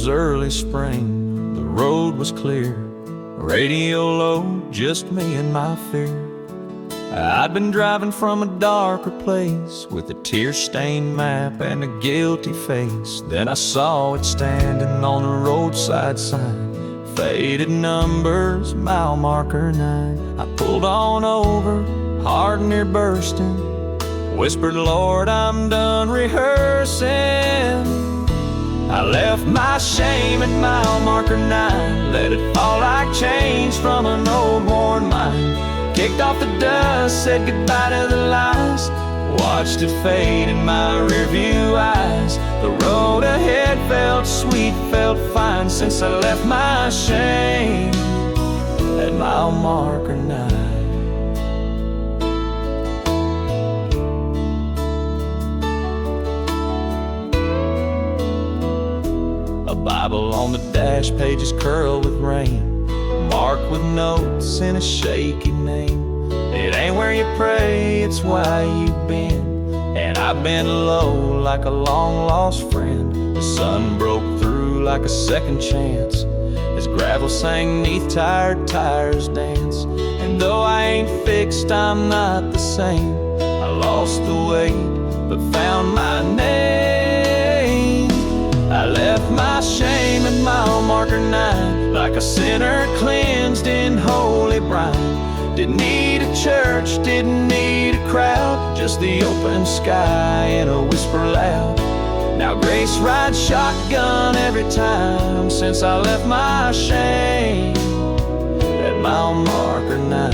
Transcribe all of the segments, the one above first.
was early spring, the road was clear, radio low, just me and my fear. I'd been driving from a darker place with a tear-stained map and a guilty face. Then I saw it standing on a roadside sign, faded numbers, mile marker 9. I pulled on over, heart near bursting, whispered, Lord, I'm done rehearsing. I left my shame at mile marker 9, let it fall like change from an old worn mind. Kicked off the dust, said goodbye to the lies, watched it fade in my rearview eyes. The road ahead felt sweet, felt fine, since I left my shame at mile marker 9. A Bible on the dash, pages curl with rain, marked with notes in a shaky name. It ain't where you pray, it's why you've been. And I've been low like a long-lost friend. The sun broke through like a second chance as gravel sang neath tired tires dance. And though I ain't fixed, I'm not the same. I lost the weight, but found my name. I left my shame at mile marker 9, like a sinner cleansed in holy brine. Didn't need a church, didn't need a crowd, just the open sky and a whisper loud. Now grace rides shotgun every time, since I left my shame at mile marker 9.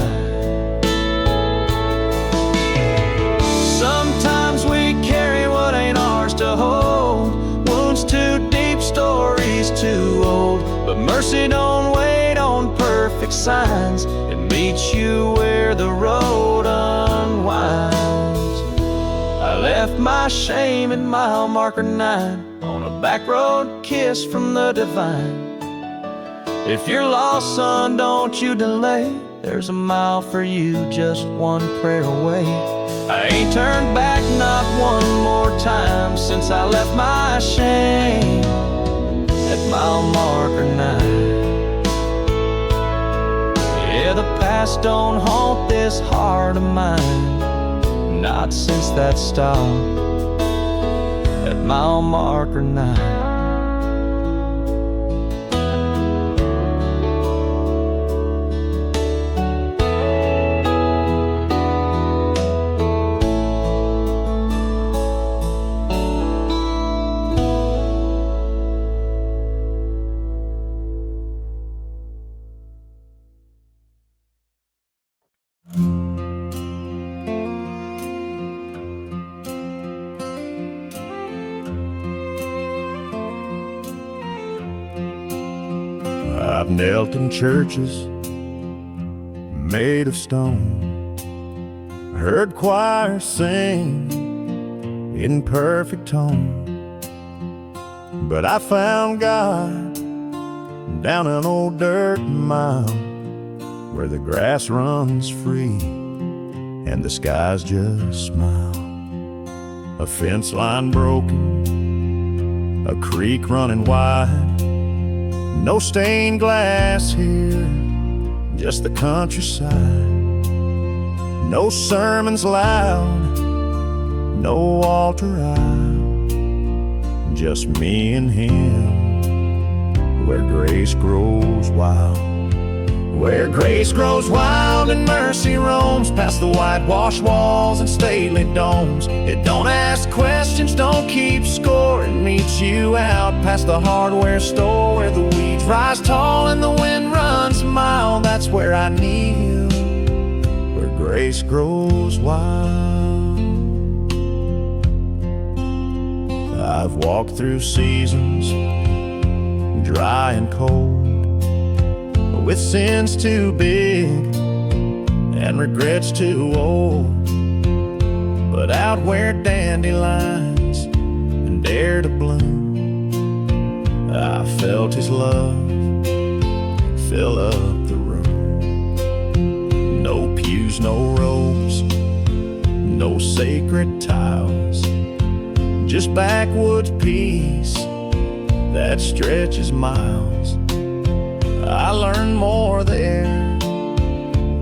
Sometimes we carry what ain't ours to hold, wounds too deep, stories too old. But mercy don't wait on perfect signs, it meets you where the road unwinds. I left my shame at mile marker 9, on a back road kiss from the divine. If you're lost, son, don't you delay, there's a mile for you, just one prayer away. I ain't turned back not one more time, since I left my shame at mile marker 9. Yeah, the past don't haunt this heart of mine, not since that stop at mile marker 9. I've knelt in churches made of stone, heard choirs sing in perfect tone, but I found God down an old dirt mile where the grass runs free and the skies just smile. A fence line broken, a creek running wide, no stained glass here, just the countryside. No sermons loud, no altar aisle, just me and him, where grace grows wild. Where grace grows wild and mercy roams past the whitewashed walls and stately domes. It don't ask questions, don't keep score. It meets you out past the hardware store, where the weeds rise tall and the wind runs mild. That's where I kneel, where grace grows wild. I've walked through seasons, dry and cold, with sins too big and regrets too old. But out where dandelions dare to bloom, I felt his love fill up the room. No pews, no robes, no sacred tiles, just backwoods peace that stretches miles. I learned more there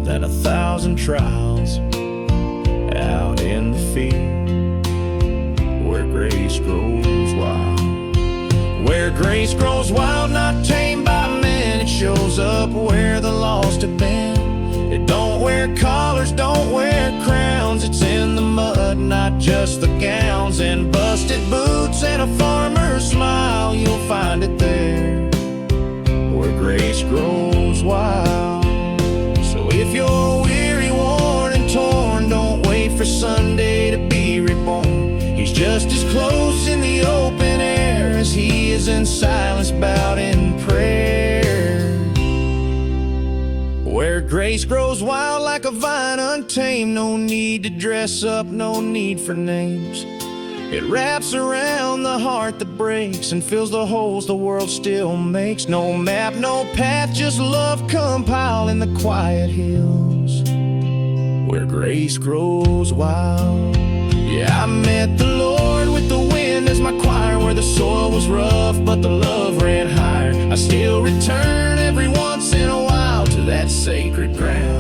than 1,000 trials out in the field where grace grows wild. Where grace grows wild, not tamed by men, it shows up where the lost have been. It don't wear collars, don't wear crowns. It's in the mud, not just the gowns, and busted boots and a farmer's smile. You'll find it there where grace grows wild. So if you're weary, worn, and torn, don't wait for Sunday to be reborn. He's just as close in the open air as he is in silence, bowed in prayer. Where grace grows wild like a vine untamed, no need to dress up, no need for names. It wraps around the heart that breaks and fills the holes the world still makes. No map, no path, just love compiled in the quiet hills where grace grows wild. Yeah, I met the Lord with the wind as my choir, where the soil was rough but the love ran higher. I still return every once in a while to that sacred ground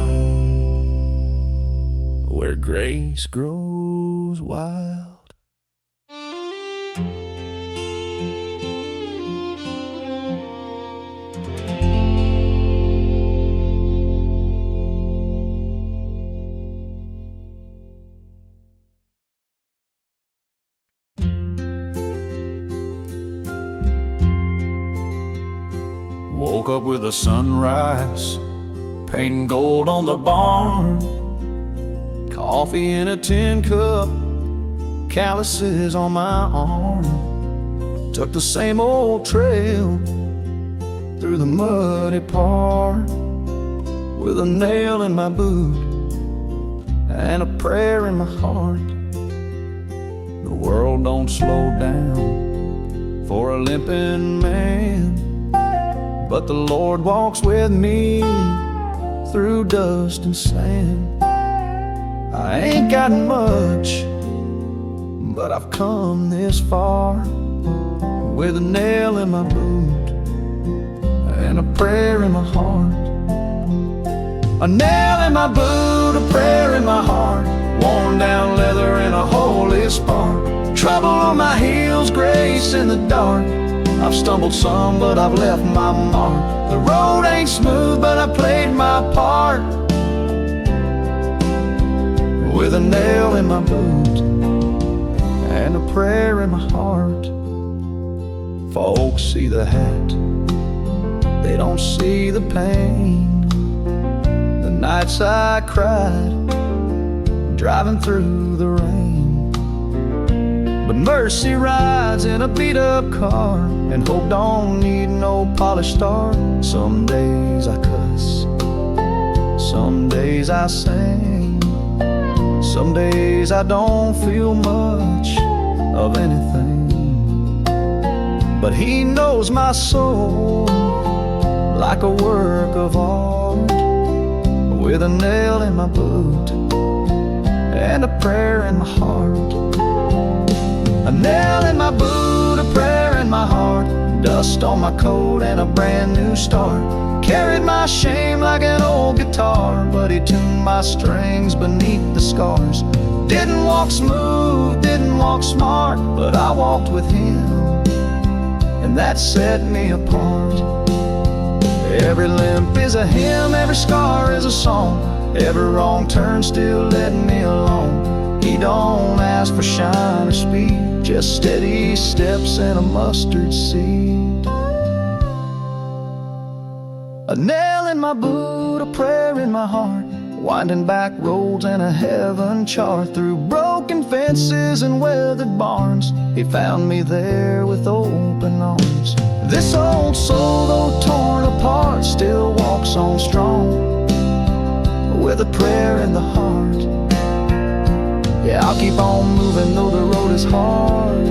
where grace grows wild. Woke up with a sunrise, painting gold on the barn. Coffee in a tin cup, calluses on my arm. Took the same old trail through the muddy part, with a nail in my boot and a prayer in my heart. The world don't slow down for a limping man, but the Lord walks with me through dust and sand. I ain't got much, but I've come this far, with a nail in my boot and a prayer in my heart. A nail in my boot, a prayer in my heart, worn down leather and a holy spark. Trouble on my heels, grace in the dark. I've stumbled some, but I've left my mark. The road ain't smooth, but I played my part, with a nail in my boot and a prayer in my heart. Folks see the hat, they don't see the pain. The nights I cried, driving through the rain. But mercy rides in a beat-up car, and hope don't need no polished star. Some days I cuss, some days I sing, some days I don't feel much of anything. But he knows my soul like a work of art, with a nail in my boot and a prayer in my heart. A nail in my boot, a prayer in my heart, dust on my coat and a brand new start. Carried my shame like an old guitar, but he tuned my strings beneath the scars. Didn't walk smooth, didn't walk smart, but I walked with him, and that set me apart. Every limp is a hymn, every scar is a song, every wrong turn still led me along. He don't ask for shine or speed, just steady steps and a mustard seed. A nail in my boot, a prayer in my heart, winding back roads and a heaven chart. Through broken fences and weathered barns, he found me there with open arms. This old soul, though torn apart, still walks on strong, with a prayer in the heart. Yeah, I'll keep on moving though the road is hard,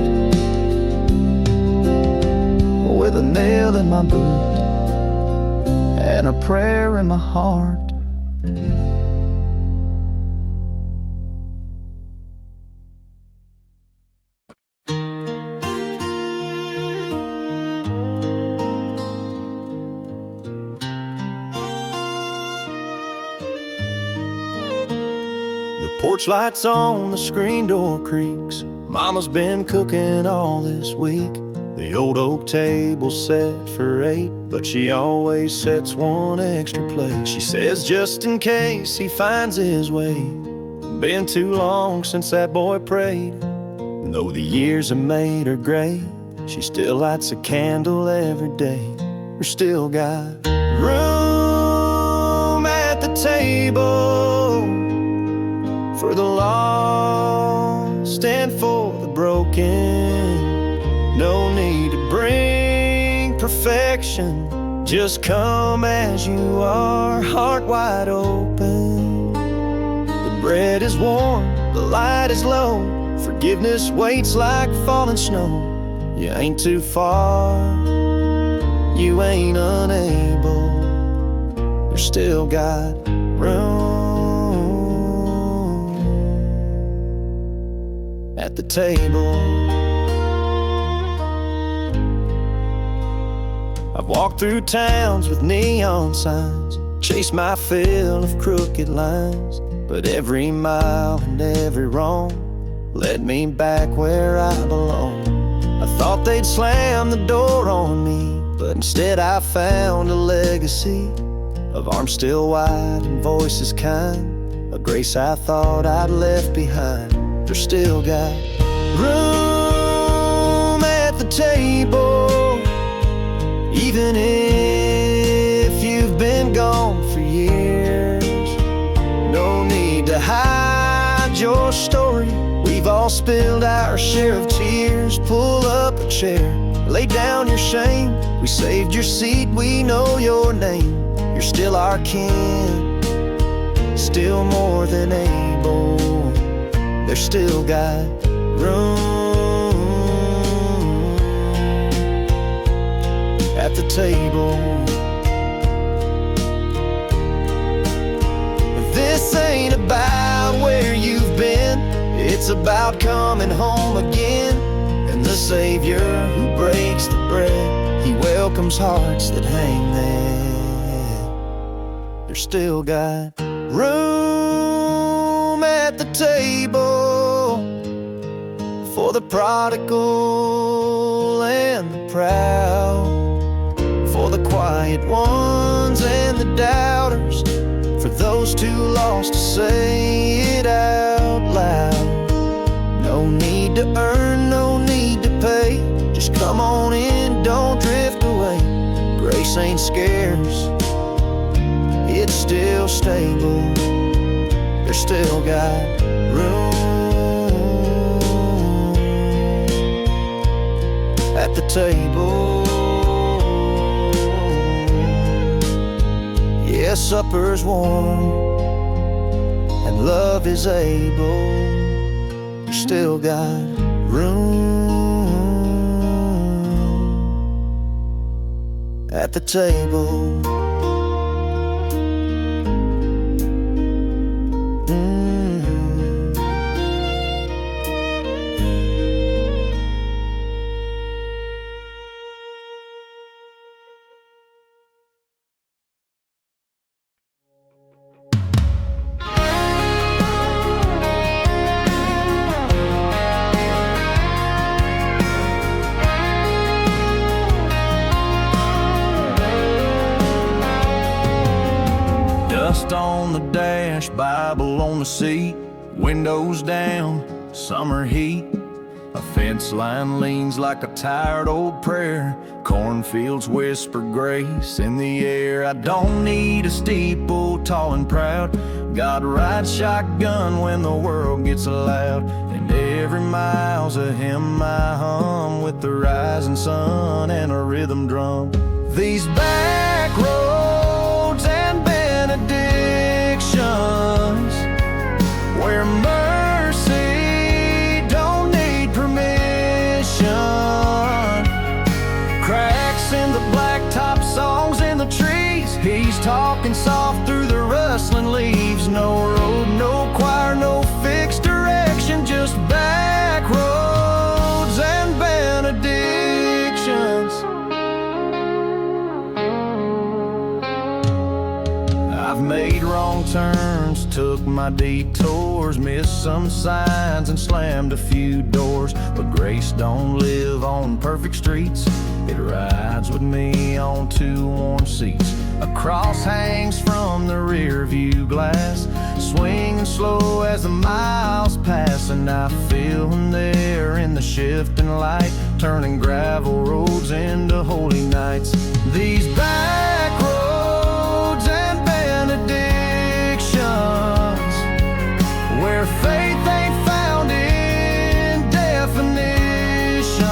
with a nail in my boot and a prayer in my heart. porch lights on, the screen door creaks. Mama's been cooking all this week. The old oak table set for 8, but she always sets one extra plate. She says just in case he finds his way. Been too long since that boy prayed. And though the years have made her gray, she still lights a candle every day. We're still got room at the table for the lost and for the broken. No need to bring perfection, just come as you are, heart wide open. The bread is warm, the light is low, forgiveness waits like falling snow. You ain't too far, you ain't unable. You still got room at the table. I've walked through towns with neon signs, chased my fill of crooked lines, but every mile and every wrong led me back where I belong. I thought they'd slam the door on me, but instead I found a legacy of arms still wide and voices kind, a grace I thought I'd left behind. There's still got room at the table, even if you've been gone for years. No need to hide your story, we've all spilled our share of tears. Pull up a chair, lay down your shame. We saved your seat, we know your name. You're still our kin, still more than able. There's still got room at the table. This ain't about where you've been, it's about coming home again. And the Savior who breaks the bread, He welcomes hearts that hang there. There's still got room at the table for the prodigal and the proud, for the quiet ones and the doubters, for those too lost to say it out loud. No need to earn, no need to pay, just come on in, don't drift away. Grace ain't scarce, it's still stable. There's still got room at the table. Yeah, supper's warm and love is able. You still got room at the table. Dust on the dash, Bible on the seat, windows down, summer heat. A fence line leans like a tired old prayer, cornfields whisper grace in the air. I don't need a steeple tall and proud, God rides shotgun when the world gets loud. And every mile's a hymn I hum with the rising sun and a rhythm drum. These back roads and benedictions, where mercy don't need permission. Cracks in the blacktop, songs in the trees, He's talking soft through the rustling leaves. No road, no choir, no fixed direction, just back roads and benedictions. I've I've made wrong turns, took my detours, missed some signs and slammed a few doors. But grace don't live on perfect streets, it rides with me on 2 warm seats. A cross hangs from the rear view glass, swinging slow as the miles pass, and I feel him there in the shifting light, turning gravel roads into holy nights. These back roads and benedictions, where faith ain't found in definitions.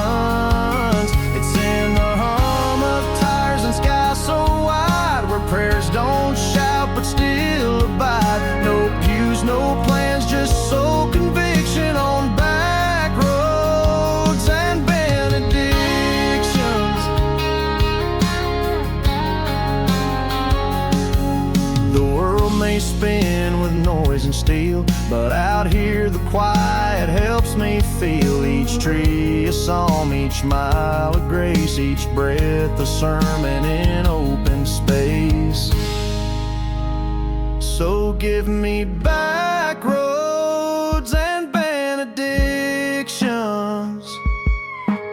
It's in the hum of tires and sky so wide, where prayers don't shout but still abide. No pews, no plans, just soul conviction on back roads and benedictions. The world may spin with noise and steel, but out here the quiet helps me feel. Each tree a psalm, each mile of grace, each breath a sermon in open space. So give me back roads and benedictions,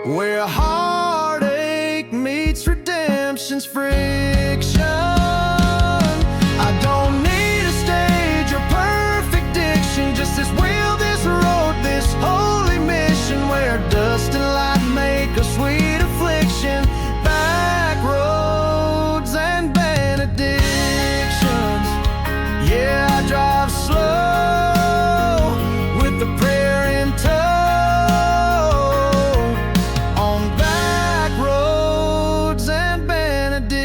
where heartache meets redemption's friction. I don't need a stage or perfect diction, just this will, this road, this holy mission, where dust and light make a sweet affliction. Back roads and benedictions. Yeah, I drive slow with the prayer in tow, on back roads and benedictions.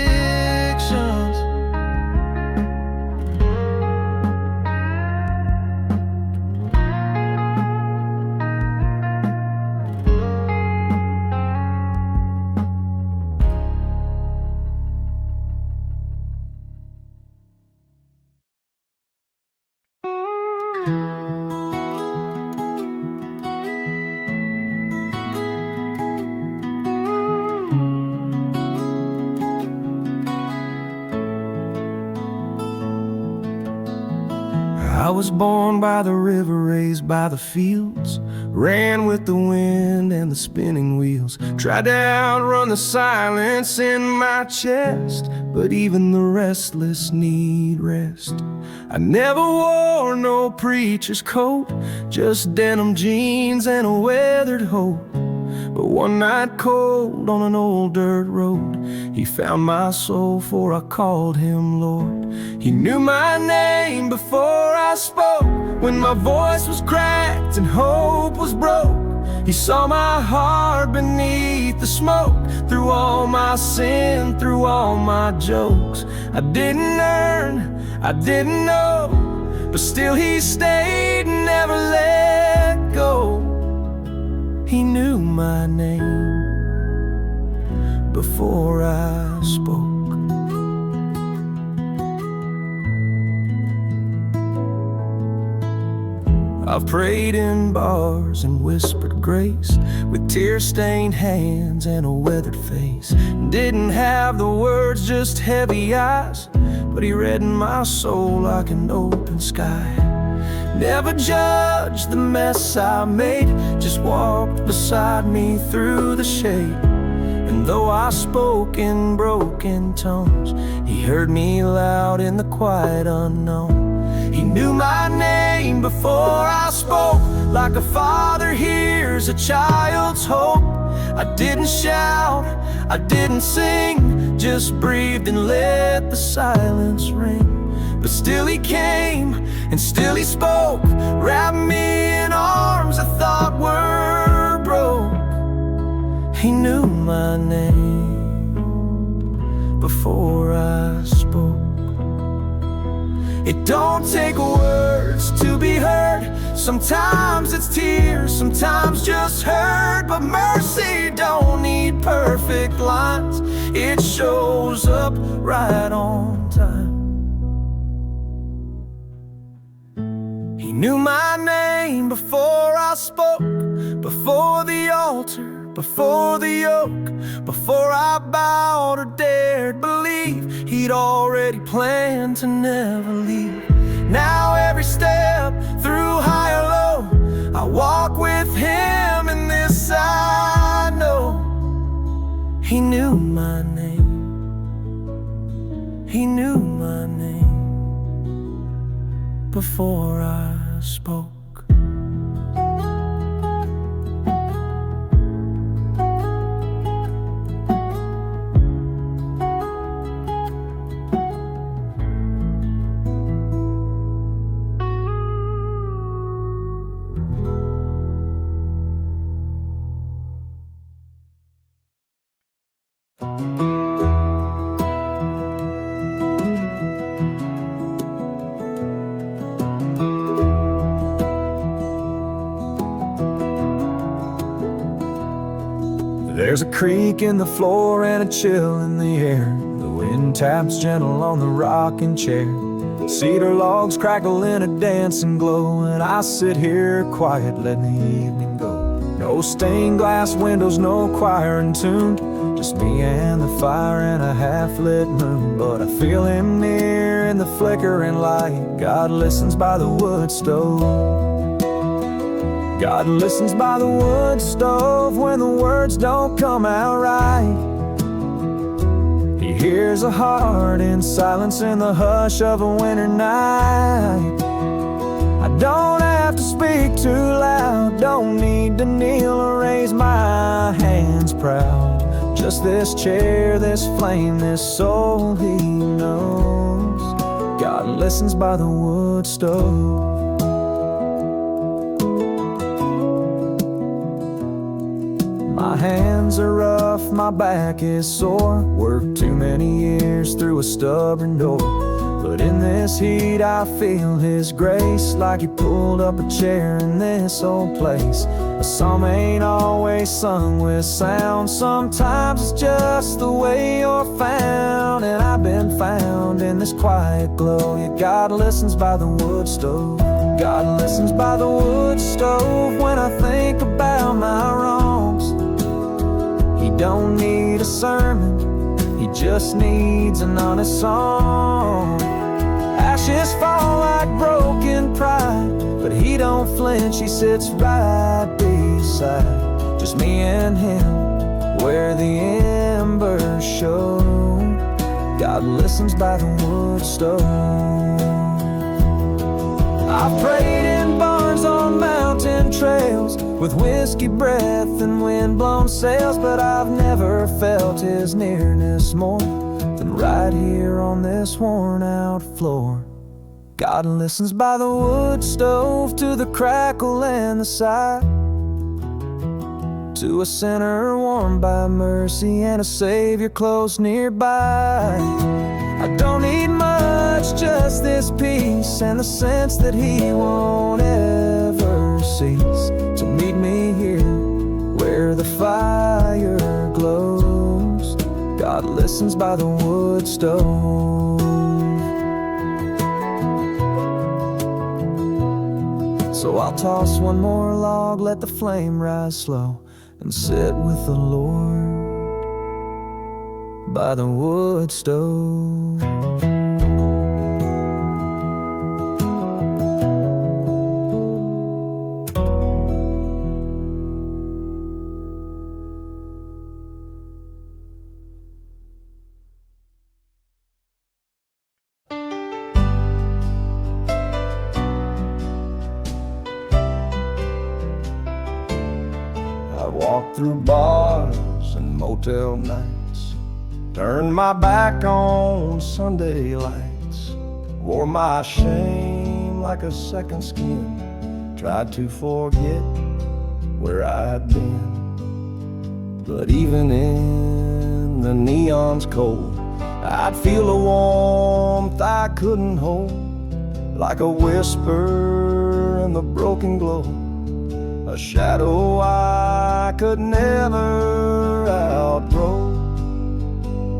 I was born by the river, raised by the fields, ran with the wind and the spinning wheels, tried to outrun the silence in my chest, but even the restless need rest. I never wore no preacher's coat, just denim jeans and a weathered hope. But one night cold on an old dirt road, he found my soul, for I called him Lord. He knew my name before I spoke, when my voice was cracked and hope was broke. He saw my heart beneath the smoke, through all my sin, through all my jokes. I didn't earn, I didn't know, but still he stayed and never let go. He knew my name before I spoke. I've prayed in bars and whispered grace, with tear-stained hands and a weathered face. Didn't have the words, just heavy eyes, but he read in my soul like an open sky. Never judged the mess I made, just walked beside me through the shade. And though I spoke in broken tones, he heard me loud in the quiet unknown. He knew my name before I spoke, like a father hears a child's hope. I didn't shout, I didn't sing, just breathed and let the silence ring. But still he came, and still he spoke, wrapped me in arms I thought were broke. He knew my name before I spoke. It don't take words to be heard, sometimes it's tears, sometimes just hurt. But mercy don't need perfect lines, it shows up right on time. He knew my name before I spoke, before the altar, before the yoke, before I bowed or dared believe. believe he'd already planned to never leave. Now every step through high or low, I walk with him, and this I know. He knew my name. He knew my name before I spoke. There's a creak in the floor and a chill in the air. The wind taps gentle on the rocking chair. Cedar logs crackle in a dancing glow, and I sit here quiet, letting the evening go. No stained glass windows, no choir in tune, just me and the fire and a half-lit moon. But I feel him near in the flickering light. God listens by the wood stove. God listens by the wood stove when the words don't come out right. He hears a heart in silence in the hush of a winter night. I don't have to speak too loud, don't need to kneel or raise my hands proud. Just this chair, this flame, this soul he knows. God listens by the wood stove. My hands are rough, my back is sore. Worked too many years through a stubborn door. But in this heat I feel his grace, like he pulled up a chair in this old place. A psalm ain't always sung with sound. Sometimes it's just the way you're found. And I've been found in this quiet glow. Yeah, God listens by the wood stove. God listens by the wood stove when I think about my wrongs. He don't need a sermon, he just needs an honest song. Ashes fall like broken pride, but he don't flinch, he sits right beside. Just me and him, where the embers show. God listens by the wood stove. I've prayed in barns on mountain trails, with whiskey breath and wind-blown sails, but I've never felt his nearness more than right here on this worn-out floor. God listens by the wood stove, to the crackle and the sigh, to a sinner warmed by mercy and a Savior close nearby. I don't need much, just this peace and the sense that he won't ever cease to meet me here where the fire glows. God listens by the wood stove. So I'll toss one more log, let the flame rise slow, and sit with the Lord by the wood stove. I walked through bars and motel nights, turned my back on Sunday lights, wore my shame like a second skin, tried to forget where I'd been. But even in the neon's cold, I'd feel a warmth I couldn't hold, like a whisper in the broken glow, a shadow I could never outgrow.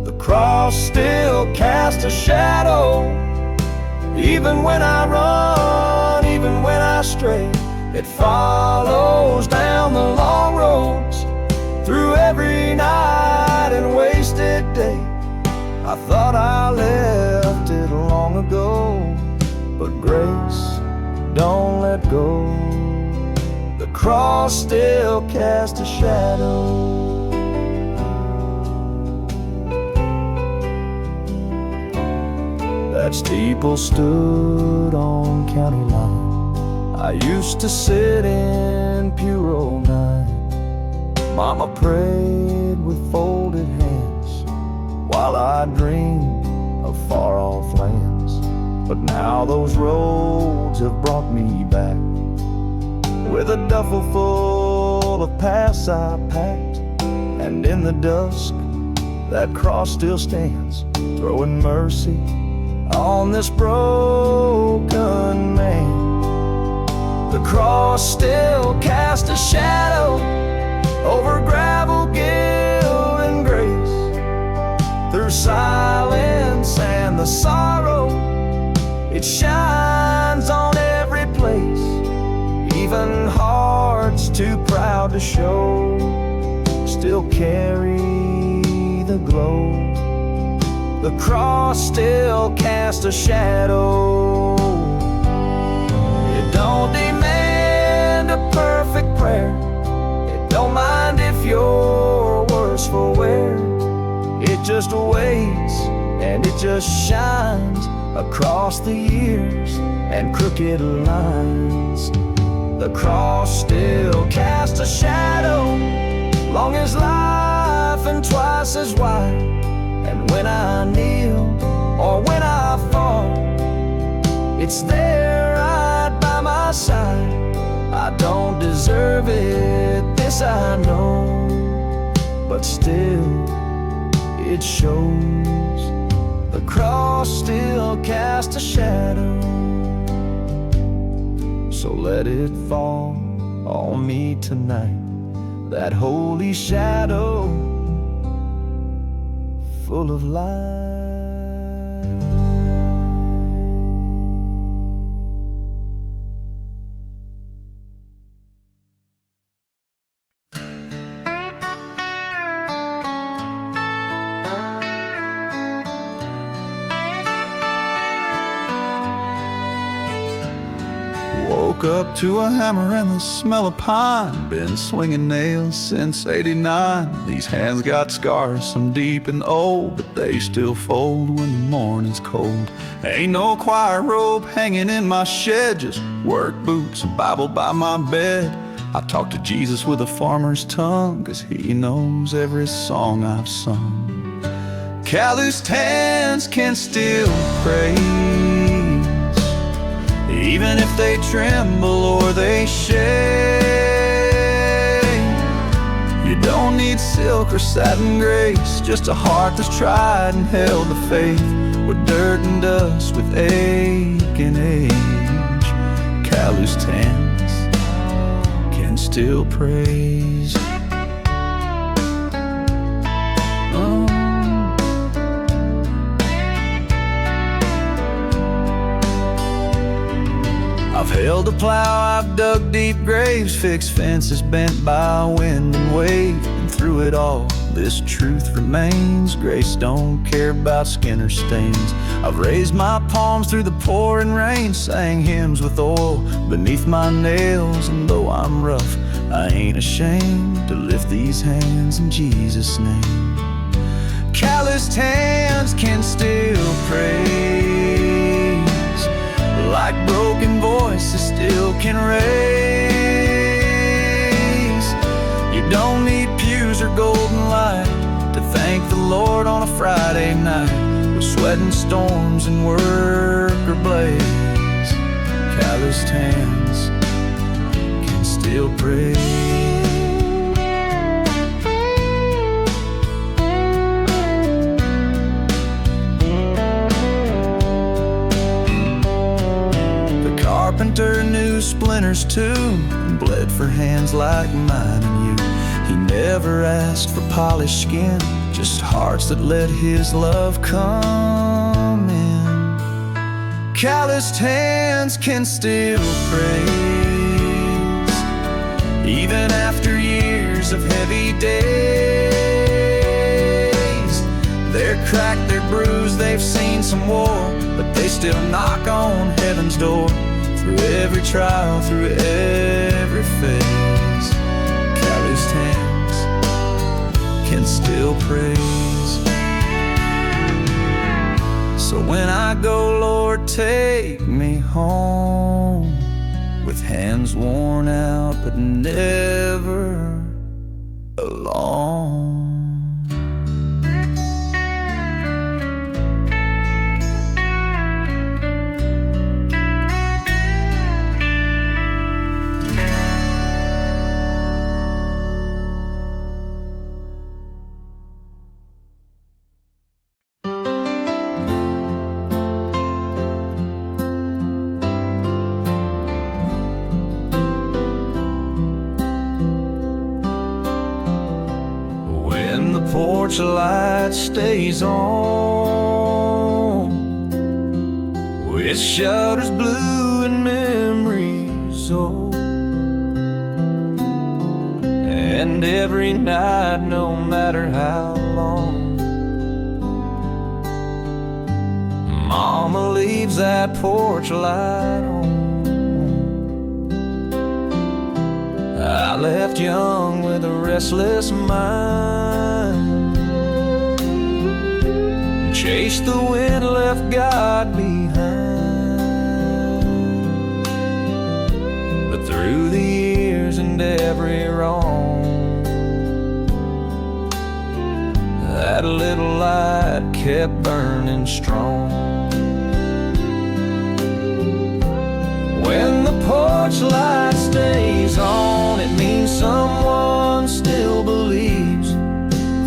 The cross still casts a shadow, even when I run, even when I stray. It follows down the long roads, through every night and wasted day. I thought I left it long ago, but grace don't let go. The cross still casts a shadow. That steeple stood on county line. I used to sit in pew all night. Mama prayed with folded hands while I dreamed of far-off lands. But now those roads have brought me back, with a duffel full of past I packed. And in the dusk, that cross still stands, throwing mercy on this broken man. The cross still casts a shadow over gravel, guilt, and grace. Through silence and the sorrow, it shines on every place. Even hearts too proud to show still carry the glow. The cross still casts a shadow. It don't demand a perfect prayer. It don't mind if you're worse for wear. It just waits and it just shines across the years and crooked lines. The cross still casts a shadow, long as life and twice as wide. And when I kneel or when I fall, it's there right by my side. I don't deserve it, this I know, but still it shows. The cross still casts a shadow. So let it fall on me tonight, that holy shadow full of light. Woke up to a hammer and the smell of pine. Been swinging nails since '89. These hands got scars, some deep and old, but they still fold when the morning's cold. Ain't no choir robe hanging in my shed, just work boots, a Bible by my bed. I talk to Jesus with a farmer's tongue, 'cause he knows every song I've sung. Calloused hands can still praise, even if they tremble or they shake. You don't need silk or satin grace, just a heart that's tried and held the faith. With dirt and dust, with ache and age, calloused hands can still praise. I've held a plow, I've dug deep graves, fixed fences bent by wind and wave. And through it all, this truth remains: grace don't care about skin or stains. I've raised my palms through the pouring rain, sang hymns with oil beneath my nails. And though I'm rough, I ain't ashamed to lift these hands in Jesus' name. Calloused hands can still praise, like broken voices still can raise. You don't need pews or golden light to thank the Lord on a Friday night, with sweat and storms and work or blaze. Calloused hands can still praise. Carpenter knew splinters too, and bled for hands like mine and you. He never asked for polished skin, just hearts that let his love come in. Calloused hands can still praise, even after years of heavy days. They're cracked, they're bruised, they've seen some war, but they still knock on heaven's door. Through every trial, through every phase, calloused hands can still praise. So when I go, Lord, take me home, with hands worn out but never alone. Porch light stays on, with shutters blue and memories old. And every night, no matter how long, Mama leaves that porch light on. I left young with a restless mind, chased the wind, left God behind. But through the years and every wrong, that little light kept burning strong. When the porch light stays on, it means someone still believes.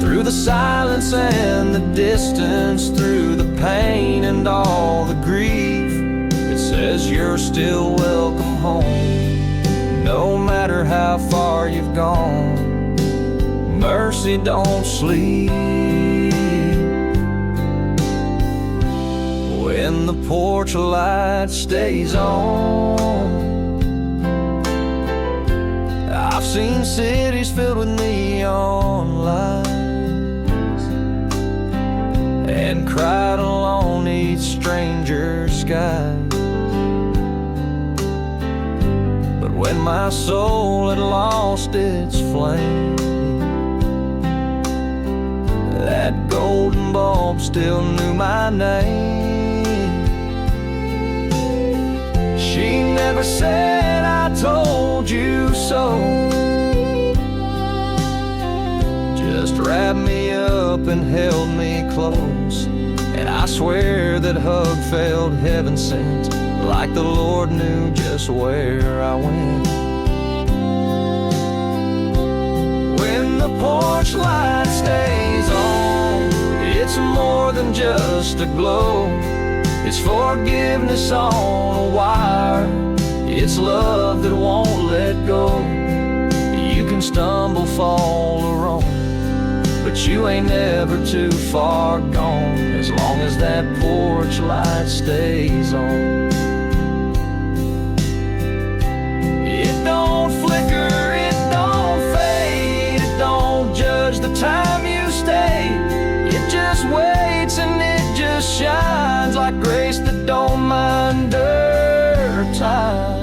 Through the silence and the distance, through the pain and all the grief, it says you're still welcome home, no matter how far you've gone. Mercy don't sleep. When the porch light stays on, I've seen cities filled with neon lights, and cried along each stranger's sky. But when my soul had lost its flame, that golden bulb still knew my name. She never said, I told you so, just wrapped me up and held me close. And I swear that hug felt heaven sent, like the Lord knew just where I went. When the porch light stays on, it's more than just a glow. It's forgiveness on a wire, it's love that won't let go. You can stumble, fall, or wrong, but you ain't never too far gone, as long as that porch light stays on. It don't flicker, it don't fade, it don't judge the time you stay. It just waits and it just shines like grace that don't mind her time.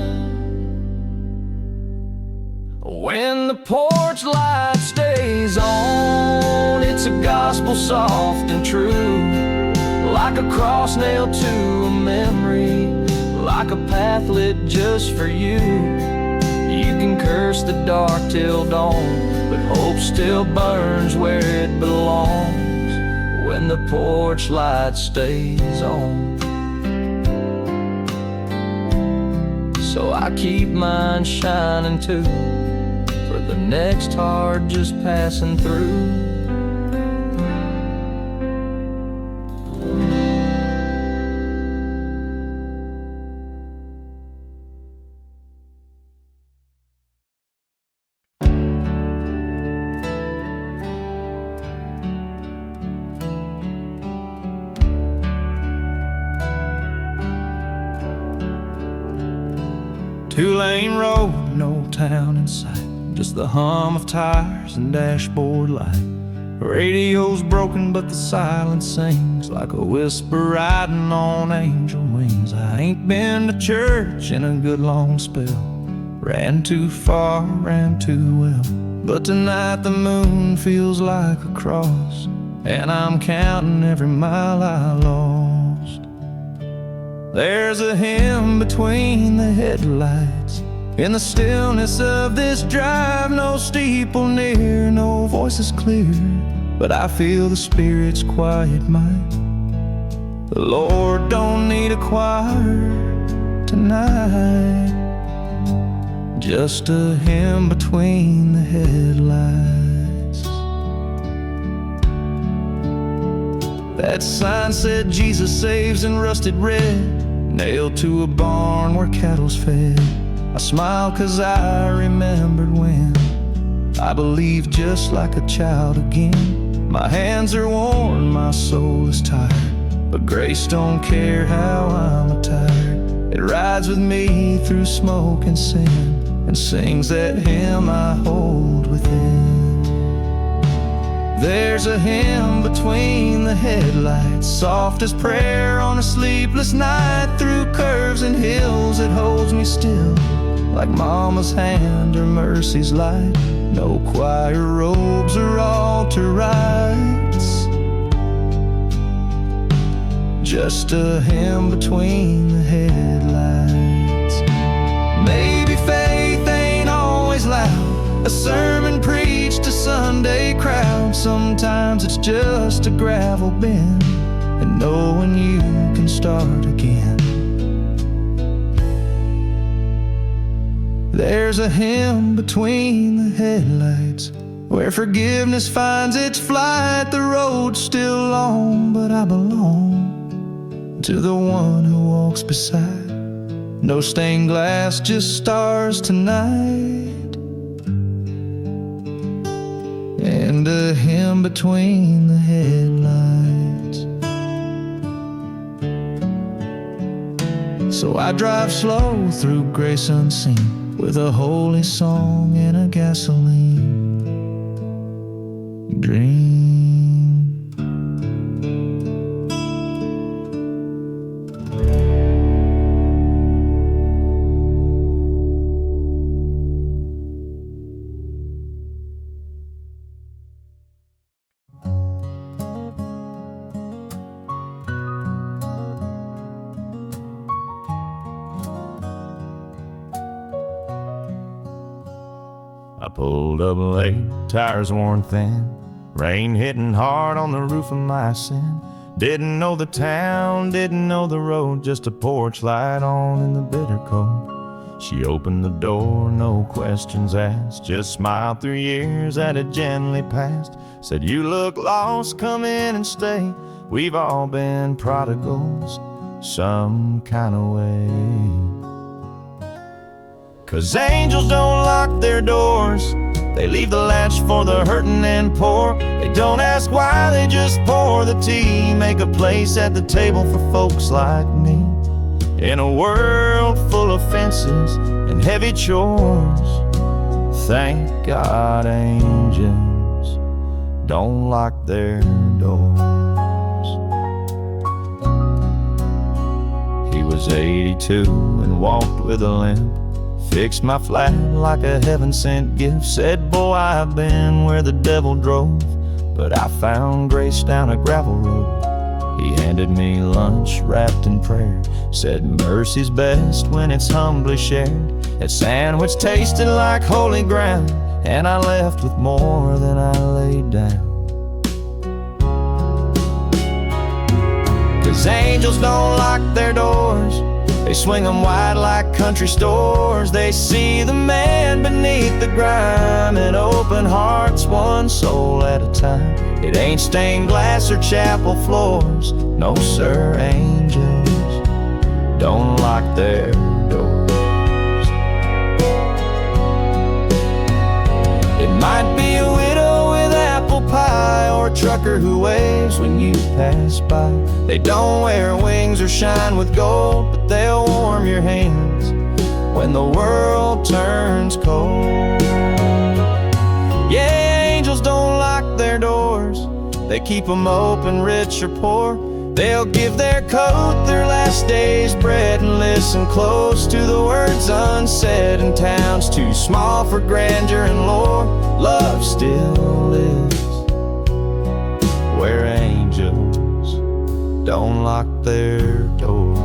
When the porch light stays on, it's a gospel soft and true, like a cross nailed to a memory, like a path lit just for you. You can curse the dark till dawn, but hope still burns where it belongs. When the porch light stays on, so I keep mine shining too, for the next heart just passing through. Two-lane road, no town in sight, just the hum of tires and dashboard light. Radio's broken, but the silence sings like a whisper riding on angel wings. I ain't been to church in a good long spell. Ran too far, ran too well. But tonight the moon feels like a cross, and I'm counting every mile I lost. There's a hymn between the headlights, in the stillness of this drive. No steeple near, no voices clear, but I feel the Spirit's quiet might. The Lord don't need a choir tonight, just a hymn between the headlights. That sign said Jesus saves in rusted red, nailed to a barn where cattle's fed. I smiled 'cause I remembered when I believed just like a child again. My hands are worn, my soul is tired, but grace don't care how I'm attired. It rides with me through smoke and sin, and sings that hymn I hold within. There's a hymn between the headlights, soft as prayer on a sleepless night. Through curves and hills it holds me still, like mama's hand or mercy's light. No choir robes or altar rites, just a hymn between the headlights. Maybe faith ain't always loud, a sermon preached to Sunday crowd. Sometimes it's just a gravel bin, and knowing you can start again. There's a hymn between the headlights, where forgiveness finds its flight. The road's still long, but I belong to the one who walks beside. No stained glass, just stars tonight, and a hymn between the headlights. So I drive slow through grace unseen, with a holy song and a gasoline dream. I pulled up late, tires worn thin, rain hitting hard on the roof of my sin. Didn't know the town, didn't know the road, just a porch light on in the bitter cold. She opened the door, no questions asked, just smiled through years that had gently passed. Said, you look lost, come in and stay. We've all been prodigals some kind of way. 'Cause angels don't lock their doors, they leave the latch for the hurting and poor. They don't ask why, they just pour the tea, make a place at the table for folks like me. In a world full of fences and heavy chores, thank God angels don't lock their doors. He was 82 and walked with a limp, fixed my flat like a heaven-sent gift. Said, boy, I've been where the devil drove, but I found grace down a gravel road. He handed me lunch wrapped in prayer, said mercy's best when it's humbly shared. That sandwich tasted like holy ground, and I left with more than I laid down. 'Cause angels don't lock their doors, they swing them wide like country stores. They see the man beneath the grime, and open hearts one soul at a time. It ain't stained glass or chapel floors, no sir, angels don't lock their doors. It might be a widow with apple pie, or a trucker who waves when you pass by. They don't wear wings or shine with gold, but they'll warm your hands when the world turns cold. Yeah, angels don't lock their their doors. They keep them open, rich or poor. They'll give their coat their last day's bread and listen close to the words unsaid in towns too small for grandeur and lore. Love still lives where angels don't lock their doors.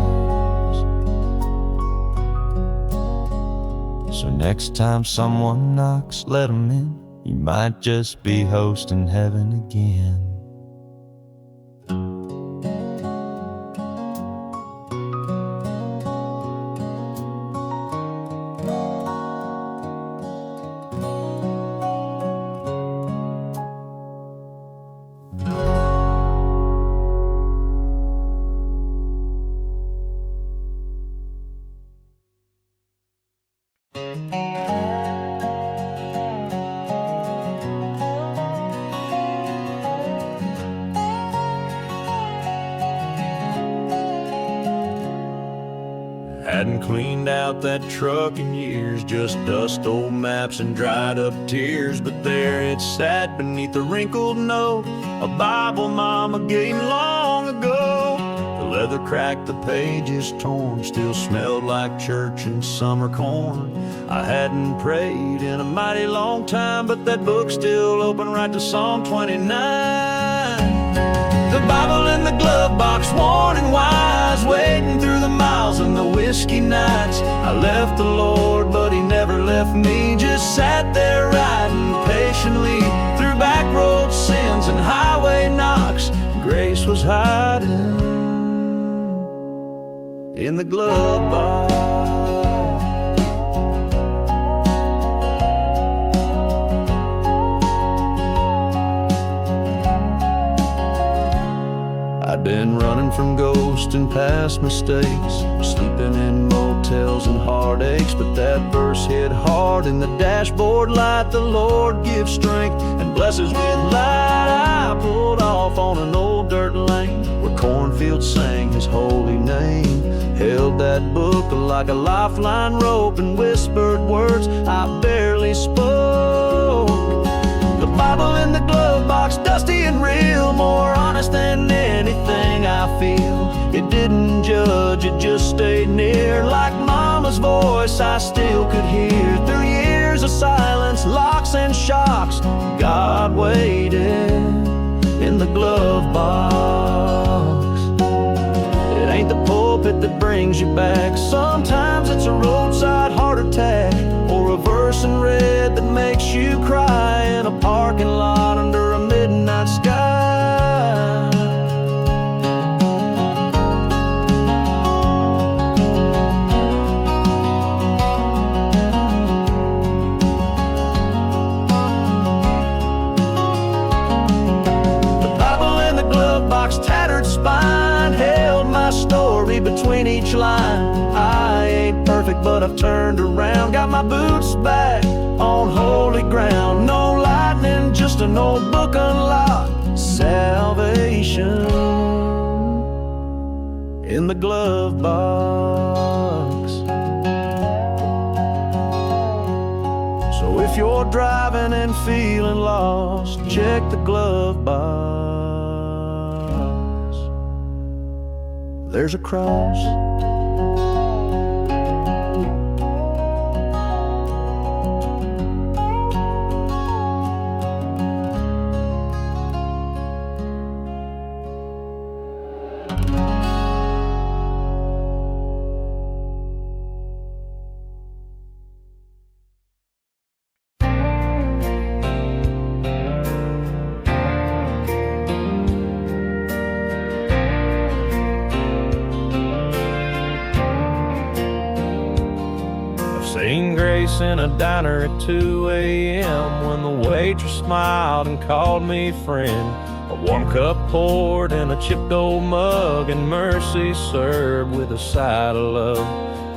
So next time someone knocks, let them in. You might just be hosting heaven again. Hadn't cleaned out that truck in years, just dust, old maps, and dried up tears. But there it sat beneath a wrinkled note, a Bible Mama gave me long ago. The leather cracked, the pages torn, still smelled like church and summer corn. I hadn't prayed in a mighty long time, but that book's still open right to Psalm 29. The Bible in the glove box, worn and wise, wading through the miles and the whiskey nights. I left the Lord, but He never left me. Just sat there riding patiently through back road sins and highway knocks. Grace was hiding in the glove box. I'd been running from ghosts and past mistakes, sleeping in motels and heartaches. But that verse hit hard in the dashboard light. The Lord gives strength and blesses with light. I pulled off on an old dirt lane where cornfields sang His holy name. Held that book like a lifeline rope and whispered words I barely spoke. The Bible in the glove box, dusty and real, more honest than anything I feel. It didn't judge, it just stayed near. Like Mama's voice I still could hear. Through years of silence, locks and shocks, God waited in the glove box. It ain't the pulpit that brings you back. Sometimes it's a roadside heart attack, or a verse in red that makes you cry in a parking lot under a midnight sky. The Bible in the glove box, tattered spine, held my story between each line. I ain't perfect, but I've turned around, got my boots back on holy ground. No lightning, just an old book unlocked. Salvation in the glove box. So if you're driving and feeling lost, check the glove box. There's a cross. Seen grace in a diner at 2 a.m. when the waitress smiled and called me friend. A warm cup poured in a chipped old mug, and mercy served with a side of love.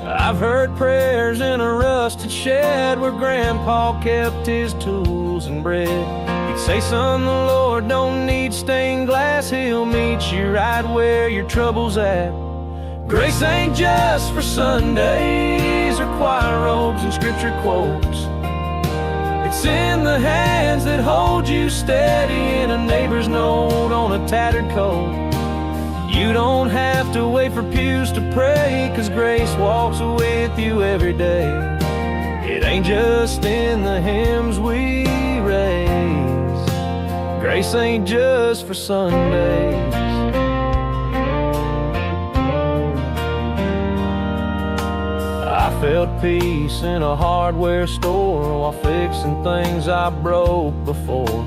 I've heard prayers in a rusted shed where Grandpa kept his tools and bread. He'd say, son, the Lord don't need stained glass. He'll meet you right where your trouble's at. Grace ain't just for Sundays or choir robes and scripture quotes. It's in the hands that hold you steady, in a neighbor's note on a tattered coat. You don't have to wait for pews to pray, 'cause grace walks with you every day. It ain't just in the hymns we raise. Grace ain't just for Sundays. I felt peace in a hardware store while fixing things I broke before.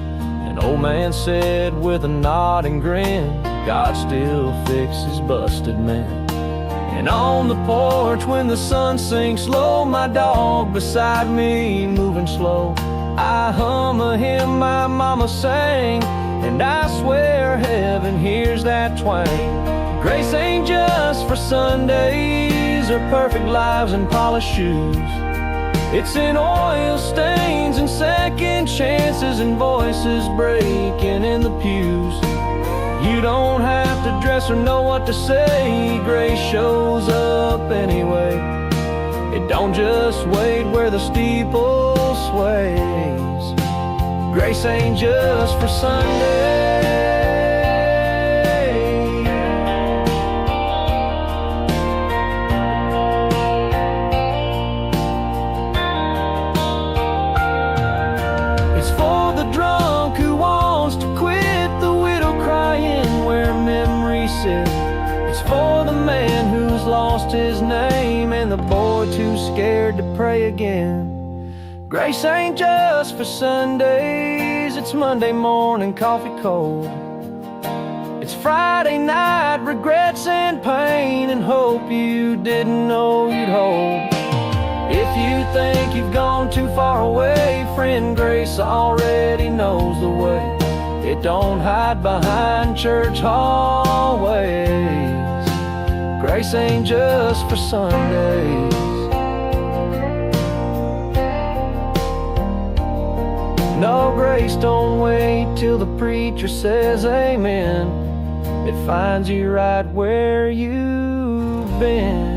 An old man said with a nod and grin, God still fixes busted men. And on the porch when the sun sinks low, my dog beside me moving slow, I hum a hymn my mama sang, and I swear heaven hears that twang. Grace ain't just for Sundays or perfect lives and polished shoes. It's in oil stains and second chances and voices breaking in the pews. You don't have to dress or know what to say. Grace shows up anyway. It don't just wait where the steeple sways. Grace ain't just for Sunday. It's for the drunk who wants to quit, the widow crying where memories sit. It's for the man who's lost his name and the boy too scared to pray again. Grace ain't just for Sundays, it's Monday morning coffee cold. It's Friday night regrets and pain and hope you didn't know you'd hold. If you think you've gone too far away, friend, grace already knows the way. It don't hide behind church hallways. Grace ain't just for Sundays. No, grace don't wait till the preacher says amen. It finds you right where you've been.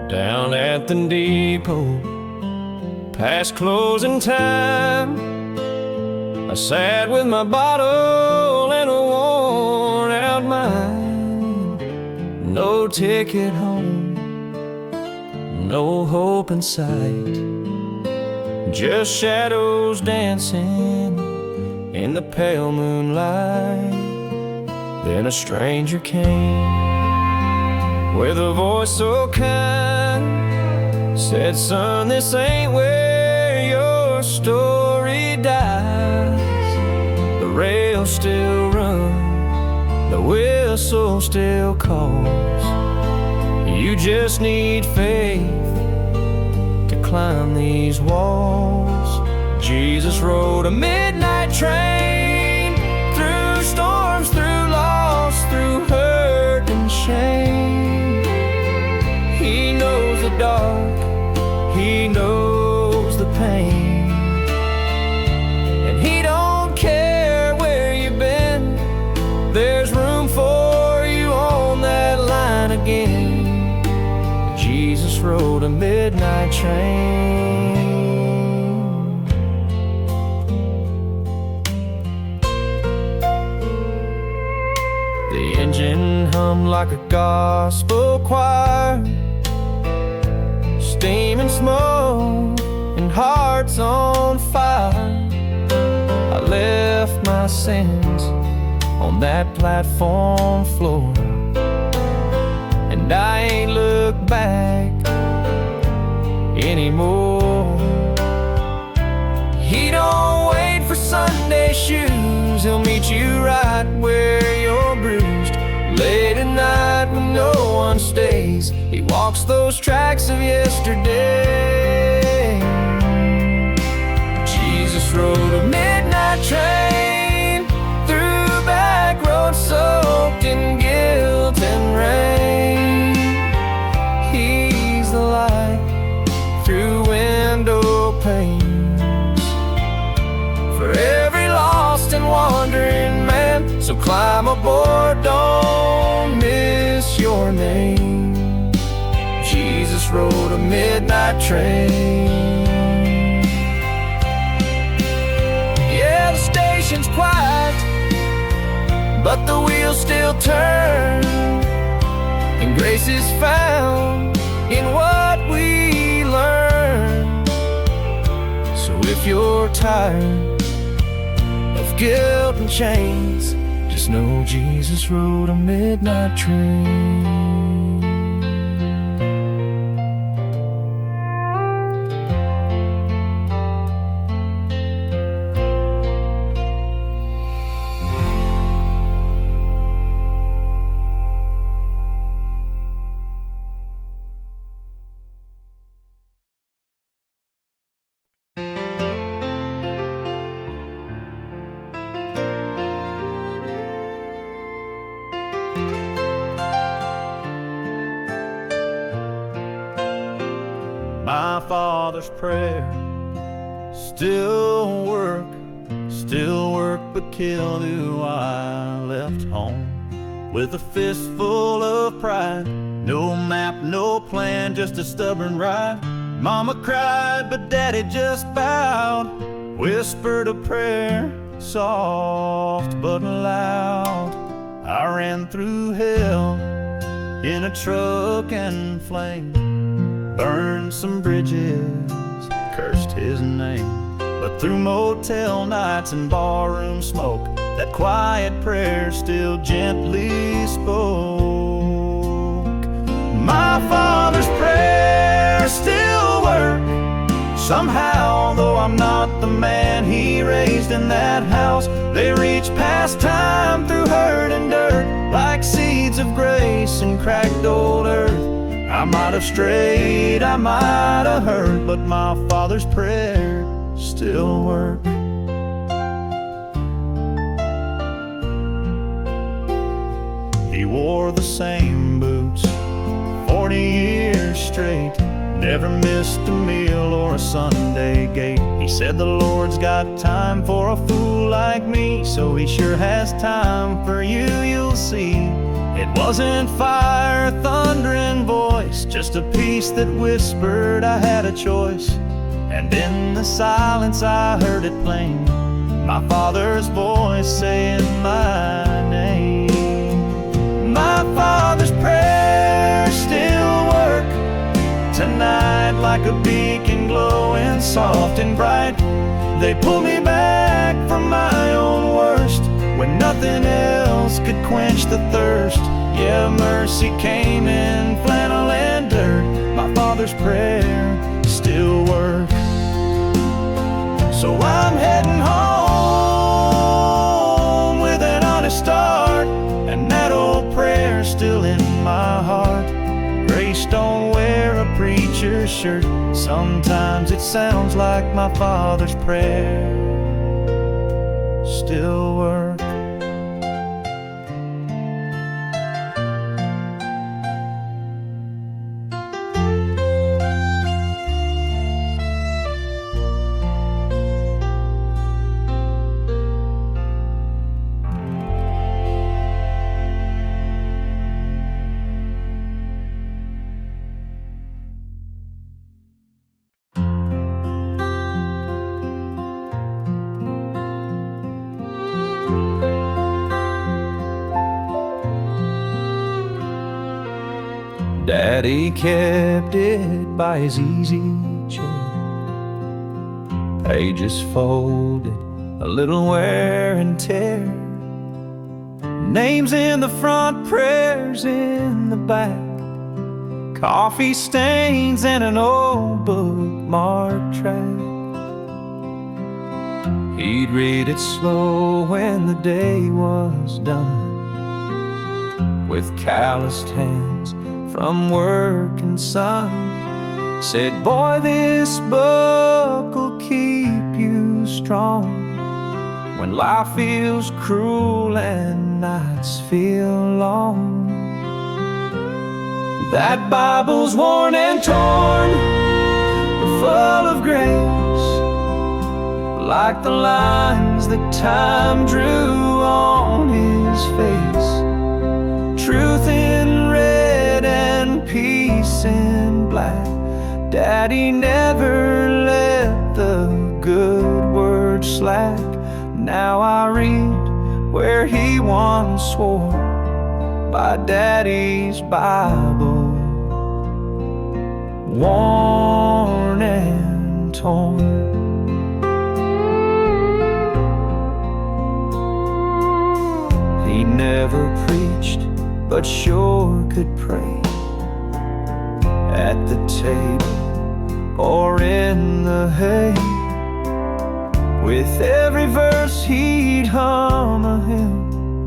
Down at the depot, past closing time, I sat with my bottle and a worn out mind. No ticket home, no hope in sight, just shadows dancing in the pale moonlight. Then a stranger came with a voice so kind, said, son, this ain't where your story dies. The rails still run, the whistle still calls. You just need faith to climb these walls. Jesus rode a midnight train through storms, through loss, through hurt and shame. He knows the dark, he knows the pain, and he don't care where you've been. There's room for you on that line again. Jesus rode a midnight train. The engine hummed like a gospel choir, steam and smoke and hearts on fire. I left my sins on that platform floor, and I ain't looked back anymore. He don't wait for Sunday shoes, he'll meet you right where you're bruised. Late at night when no one stays, he walks those tracks of yesterday. Jesus rode a midnight train through back roads soaked in guilt and rain. He So climb aboard, don't miss your name. Jesus rode a midnight train. Yeah, the station's quiet, but the wheels still turn, and grace is found in what we learn. So if you're tired of guilt and chains, just know Jesus rode a midnight train. My father's prayer, still work, but kill do I left home with a fistful of pride. No map, no plan, just a stubborn ride. Mama cried, but daddy just bowed, whispered a prayer, soft but loud. I ran through hell in a truck and flame, burned some bridges, cursed his name. But through motel nights and barroom smoke, that quiet prayer still gently spoke. My father's prayer still works somehow, though I'm not the man he raised in that house. They reach past time through hurt and dirt, like seeds of grace in cracked old earth. I might have strayed, I might have hurt, but my father's prayer still works. He wore the same boots 40 years straight, never missed a meal or a Sunday gate. He said the Lord's got time for a fool like me, so he sure has time for you, you'll see. It wasn't fire, thundering voice, just a peace that whispered I had a choice. And in the silence I heard it plain, my father's voice saying my name. My father's prayers still work tonight, like a beacon glowing soft and bright. They pull me back from my own worst, when nothing else could quench the thirst. Yeah, mercy came in flannel and dirt. My father's prayer still works. So I'm heading home with an honest start, and that old prayer's still in my heart. Grace don't wear a preacher's shirt, sometimes it sounds like my father's prayer still works. Daddy kept it by his easy chair, pages folded, a little wear and tear, names in the front, prayers in the back, coffee stains and an old bookmark track. He'd read it slow when the day was done, with calloused hands from work and sun. Said, boy, this book will keep you strong when life feels cruel and nights feel long. That Bible's worn and torn, but full of grace, like the lines that time drew on it. slack. Daddy never let the good word slack. Now I read where he once swore by Daddy's Bible, worn and torn. He never preached, but sure could pray at the table or in the hay. With every verse he'd hum a hymn,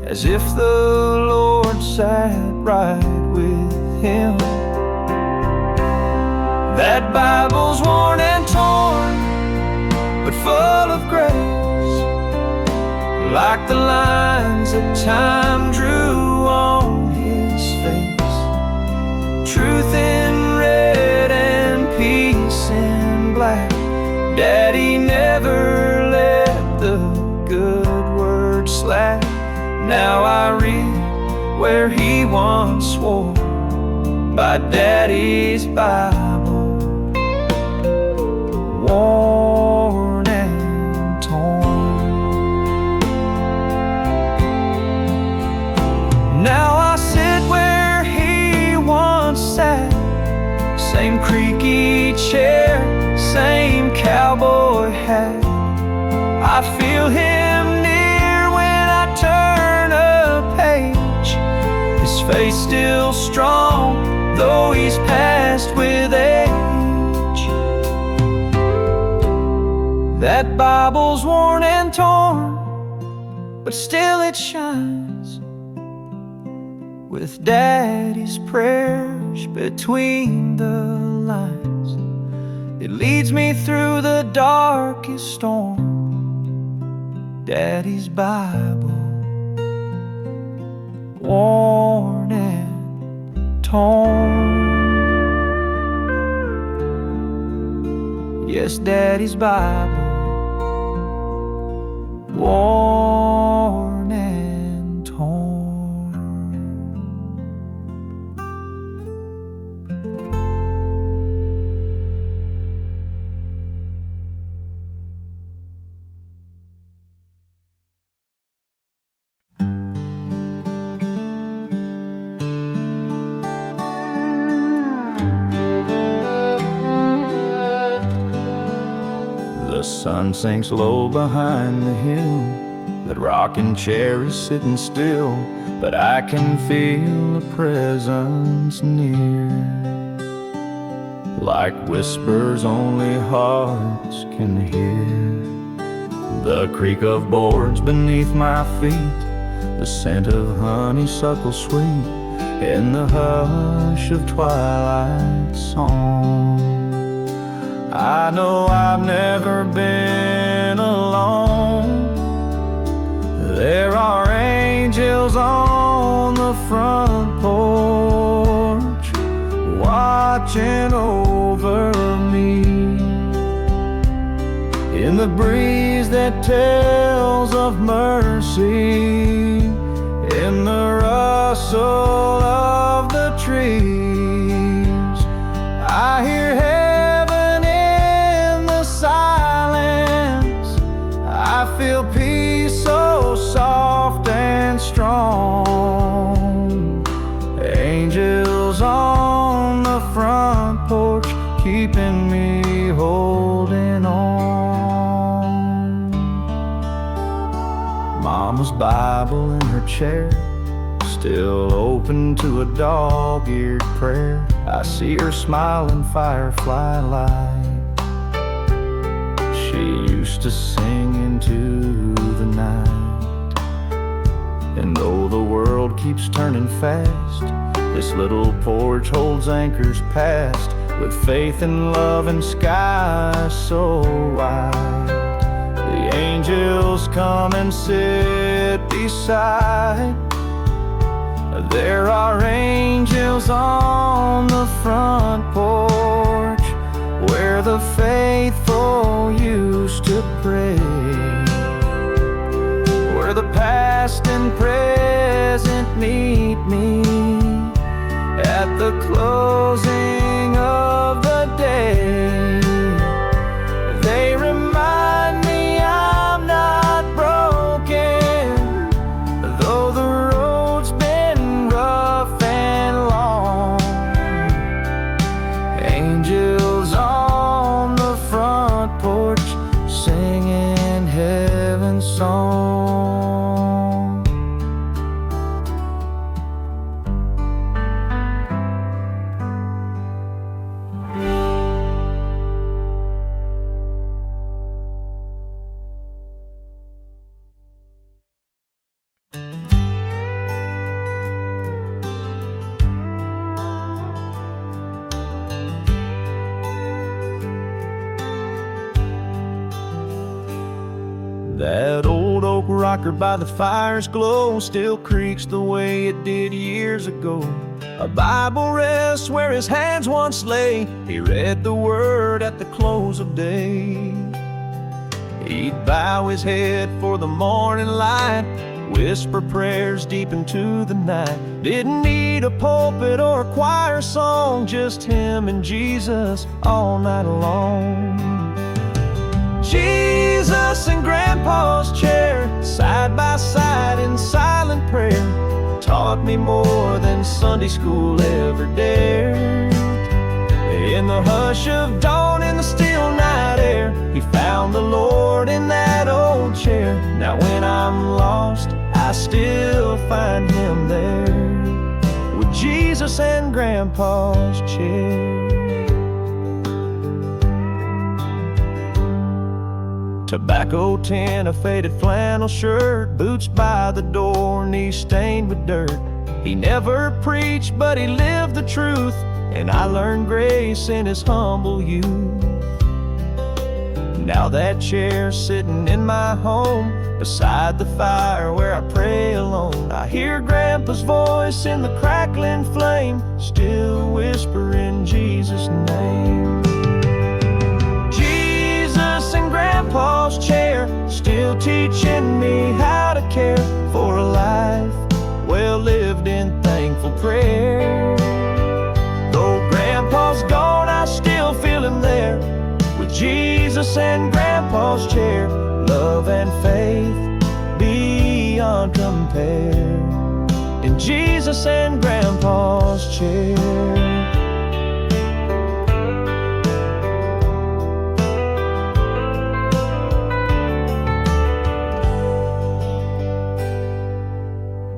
as if the Lord sat right with him. That Bible's worn and torn, but full of grace, like the lines that time drew on his face. Truth in red and peace in black. Daddy never let the good word slack. Now I read where he once swore by Daddy's Bible, worn and torn. Now I sit where he once sat, same creaky chair, same cowboy hat. I feel him near when I turn a page. His face still strong, though he's past with age. That Bible's worn and torn, but still it shines with Daddy's prayers between the lines. It leads me through the darkest storm. Daddy's Bible, worn and torn. Yes, Daddy's Bible, worn and torn. The sun sinks low behind the hill. That rocking chair is sitting still, but I can feel a presence near, like whispers only hearts can hear. The creak of boards beneath my feet, the scent of honeysuckle sweet, in the hush of twilight song. I know I've never been alone. There are angels on the front porch, watching over me. In the breeze that tells of mercy, in the rustle of the trees, I hear heaven in the silence. I feel peace so soft and strong. Angels on the front porch, keeping me holding on. Mama's Bible in her chair, still open to a dog-eared prayer. I see her smiling firefly light. She used to sing into the night. And though the world keeps turning fast, this little porch holds anchors past, with faith and love and skies so wide. The angels come and sit beside. There are angels on the front porch, where the faithful used to pray, where the past and present meet me at the closing of the day. They remind me I'm not broken, though the road's been rough and long. Angels on the front porch singing heaven's song. That old oak rocker by the fire's glow still creaks the way it did years ago. A Bible rests where his hands once lay. He read the word at the close of day. He'd bow his head for the morning light, whisper prayers deep into the night. Didn't need a pulpit or a choir song, just him and Jesus all night long. Jesus and Grandpa's chair, side by side in silent prayer, taught me more than Sunday school ever dared. In the hush of dawn, in the still night air, he found the Lord in that old chair. Now when I'm lost, I still find him there, with Jesus and Grandpa's chair. Tobacco tin, a faded flannel shirt, boots by the door, knees stained with dirt. He never preached, but he lived the truth, and I learned grace in his humble youth. Now that chair's sitting in my home, beside the fire where I pray alone. I hear Grandpa's voice in the crackling flame, still whispering Jesus' name. Jesus and Grandpa's chair, still teaching me how to care for a life well lived in thankful prayer. Though Grandpa's gone, I still feel him there, with Jesus and Grandpa's chair, love and faith beyond compare, in Jesus and Grandpa's chair.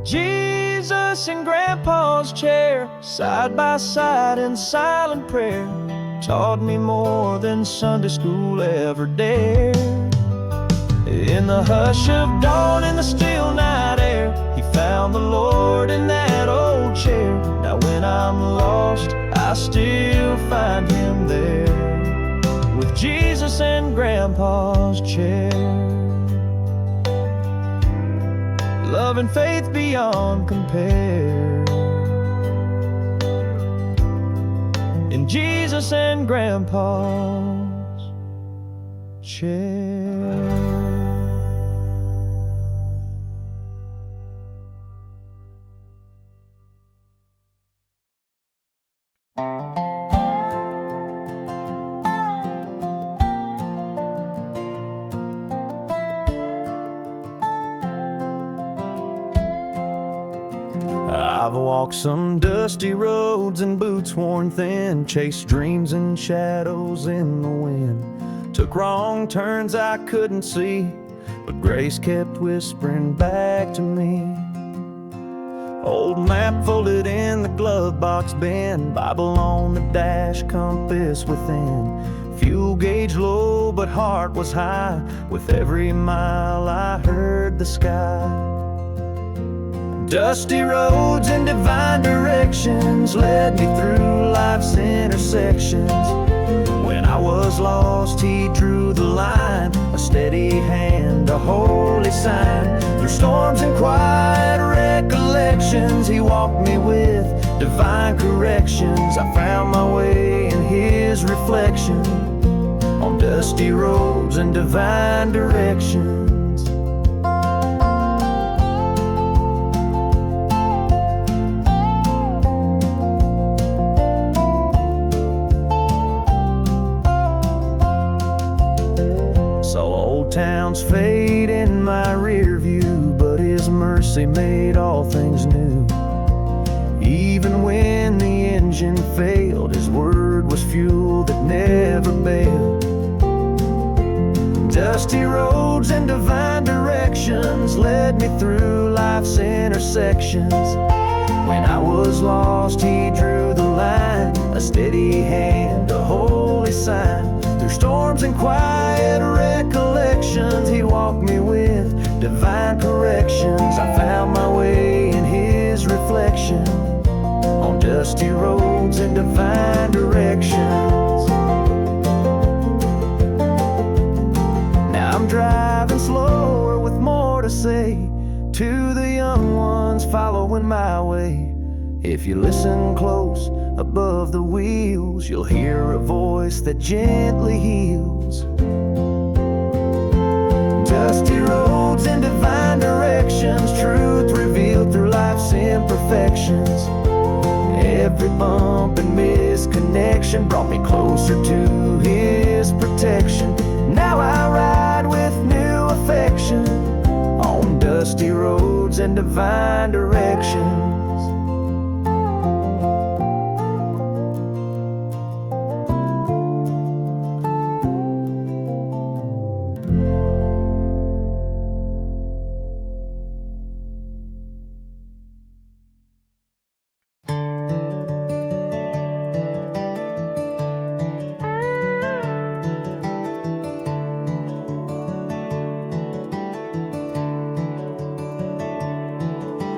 Jesus and Grandpa's chair, side by side in silent prayer, taught me more than Sunday school ever dared. In the hush of dawn, in the still night air, he found the Lord in that old chair. Now when I'm lost, I still find him there, with Jesus and Grandpa's chair. Love and faith beyond compare, in Jesus and Grandpa's chair. I've walked some dusty roads and boots worn thin, chased dreams and shadows in the wind, took wrong turns I couldn't see, but grace kept whispering back to me. Old map folded in the glove box bin, Bible on the dash, compass within, fuel gauge low but heart was high, with every mile I heard the sky. Dusty roads and divine directions led me through life's intersections. When I was lost, he drew the line, a steady hand, a holy sign. Through storms and quiet recollections, he walked me with divine corrections. I found my way in his reflection, on dusty roads and divine directions. mercy made all things new. Even when the engine failed, His word was fuel that never failed. Dusty roads and divine directions led me through life's intersections. When I was lost, He drew the line, a steady hand, a holy sign. Through storms and quiet recollections, He walked me with divine corrections. I found my way in His reflection, on dusty roads and divine directions. Now I'm driving slower with more to say to the young ones following my way. If you listen close above the wheels, you'll hear a voice that gently heals. Dusty roads and divine directions, truth revealed through life's imperfections. Every bump and misconnection brought me closer to His protection. Now I ride with new affection on dusty roads and divine directions.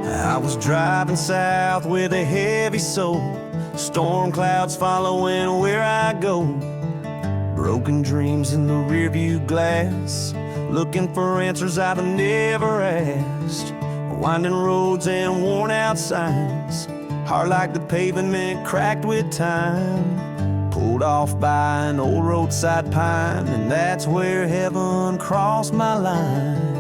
I was driving south with a heavy soul, storm clouds following where I go. Broken dreams in the rearview glass, looking for answers I've never asked. Winding roads and worn out signs, hard like the pavement cracked with time. Pulled off by an old roadside pine, and that's where heaven crossed my line.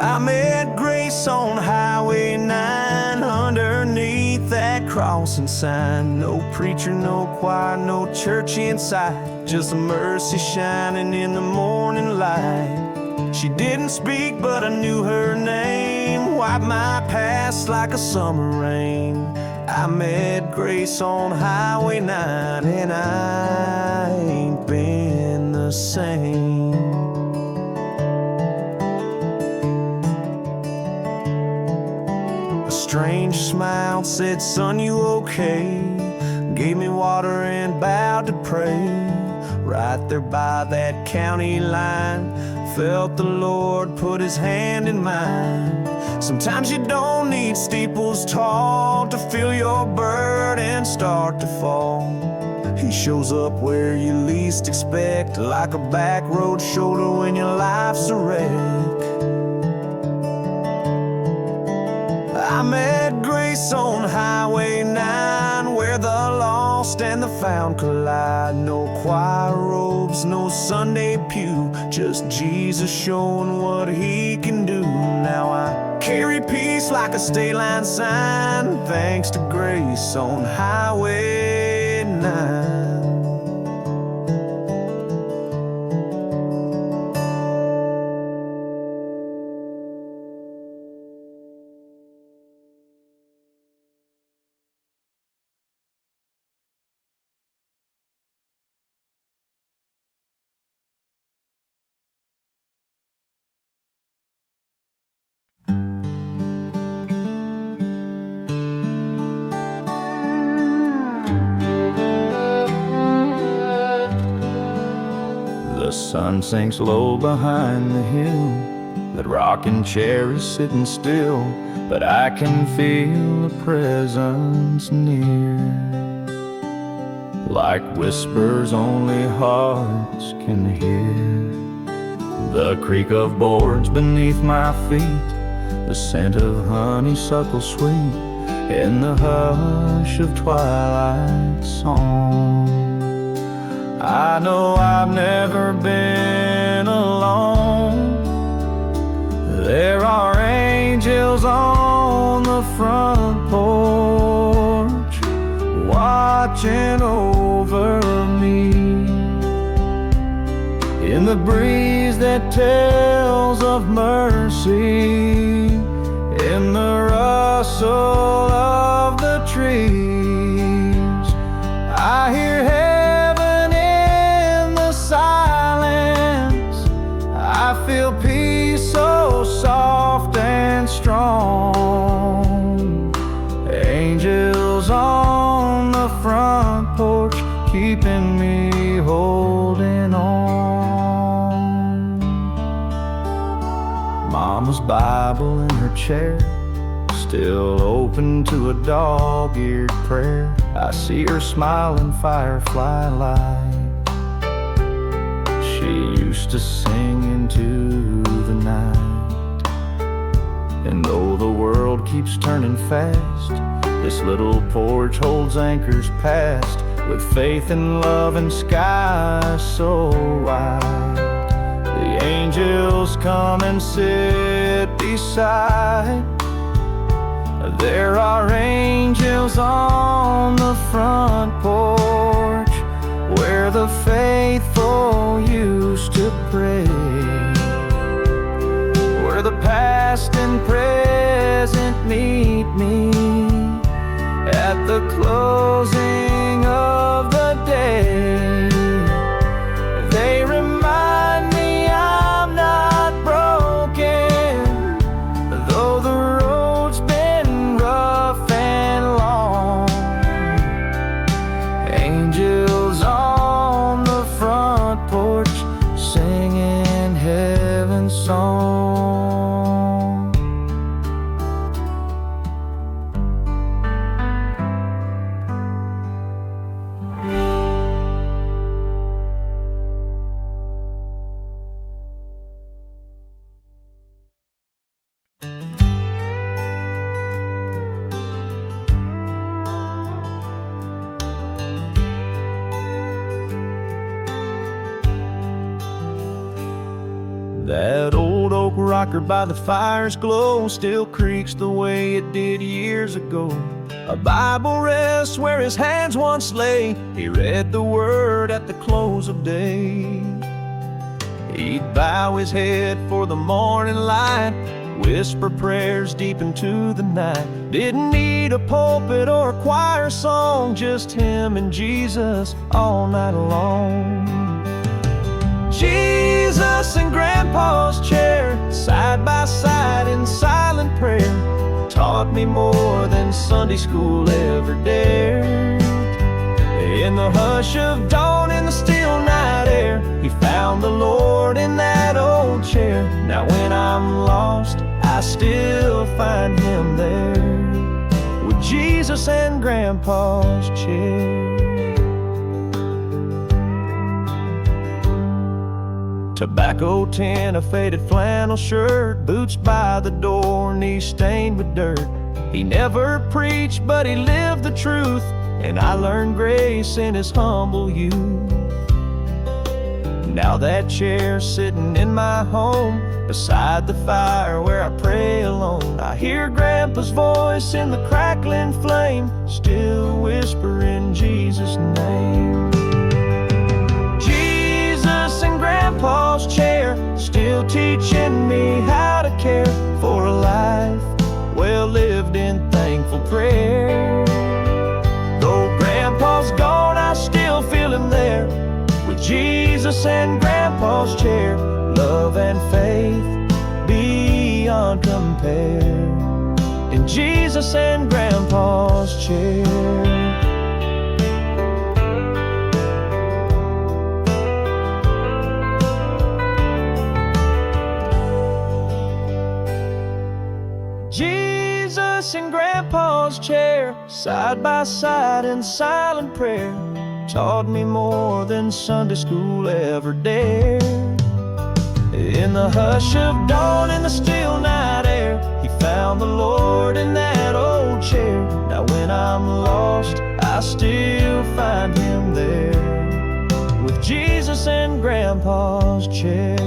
I met Grace on Highway 9, underneath that crossing sign. No preacher, no choir, no church inside, just mercy shining in the morning light. She didn't speak, but I knew her name, wiped my past like a summer rain. I met Grace on Highway 9, and I ain't been the same. Strange smile said, "Son, you okay?" Gave me water and bowed to pray. Right there by that county line, felt the Lord put His hand in mine. Sometimes you don't need steeples tall to feel your burden start to fall. He shows up where you least expect, like a back road shoulder when your life's a wreck. I met Grace on Highway 9, where the lost and the found collide. No choir robes, no Sunday pew, just Jesus showing what He can do. Now I carry peace like a state line sign, thanks to Grace on Highway 9. The sun sinks low behind the hill, that rocking chair is sitting still, but I can feel the presence near. Like whispers only hearts can hear. The creak of boards beneath my feet, the scent of honeysuckle sweet, in the hush of twilight song. I know I've never been alone. There are angels on the front porch, watching over me. In the breeze that tells of mercy in the rustle of the trees. I hear heaven in the silence. I feel peace so soft and strong. Angels on the front porch keeping me holding on. Mama's Bible in her chair, still open to a dog-eared prayer. I see her smiling firefly light. She used to sing into the night. And though the world keeps turning fast, this little porch holds anchors past, with faith and love and skies so wide. The angels come and sit beside. There are angels on the front porch, where the faithful used to pray, where the past and present meet me at the closing of the day. They remind me I'm not broken, though the road's been rough and long. Angels on the front porch singing heaven's song. That old oak rocker by the fire's glow still creaks the way it did years ago. A Bible rests where his hands once lay. He read the word at the close of day. He'd bow his head for the morning light, whisper prayers deep into the night. Didn't need a pulpit or a choir song, just him and Jesus all night long. Jesus in Grandpa's chair, side by side in silent prayer, taught me more than Sunday school ever dared. In the hush of dawn, in the still night air, he found the Lord in that old chair. Now when I'm lost, I still find him there, with Jesus and Grandpa's chair. Tobacco tin, a faded flannel shirt, boots by the door, knees stained with dirt. He never preached, but he lived the truth, and I learned grace in his humble youth. Now that chair's sitting in my home, beside the fire where I pray alone. I hear Grandpa's voice in the crackling flame, still whispering Jesus' name. In Grandpa's chair, still teaching me how to care for a life well lived in thankful prayer. Though Grandpa's gone, I still feel him there, with Jesus and Grandpa's chair. Love and faith beyond compare, in Jesus and Grandpa's chair. Jesus in Grandpa's chair, side by side in silent prayer, taught me more than Sunday school ever dared. In the hush of dawn, in the still night air, he found the Lord in that old chair. Now when I'm lost, I still find him there, with Jesus and Grandpa's chair.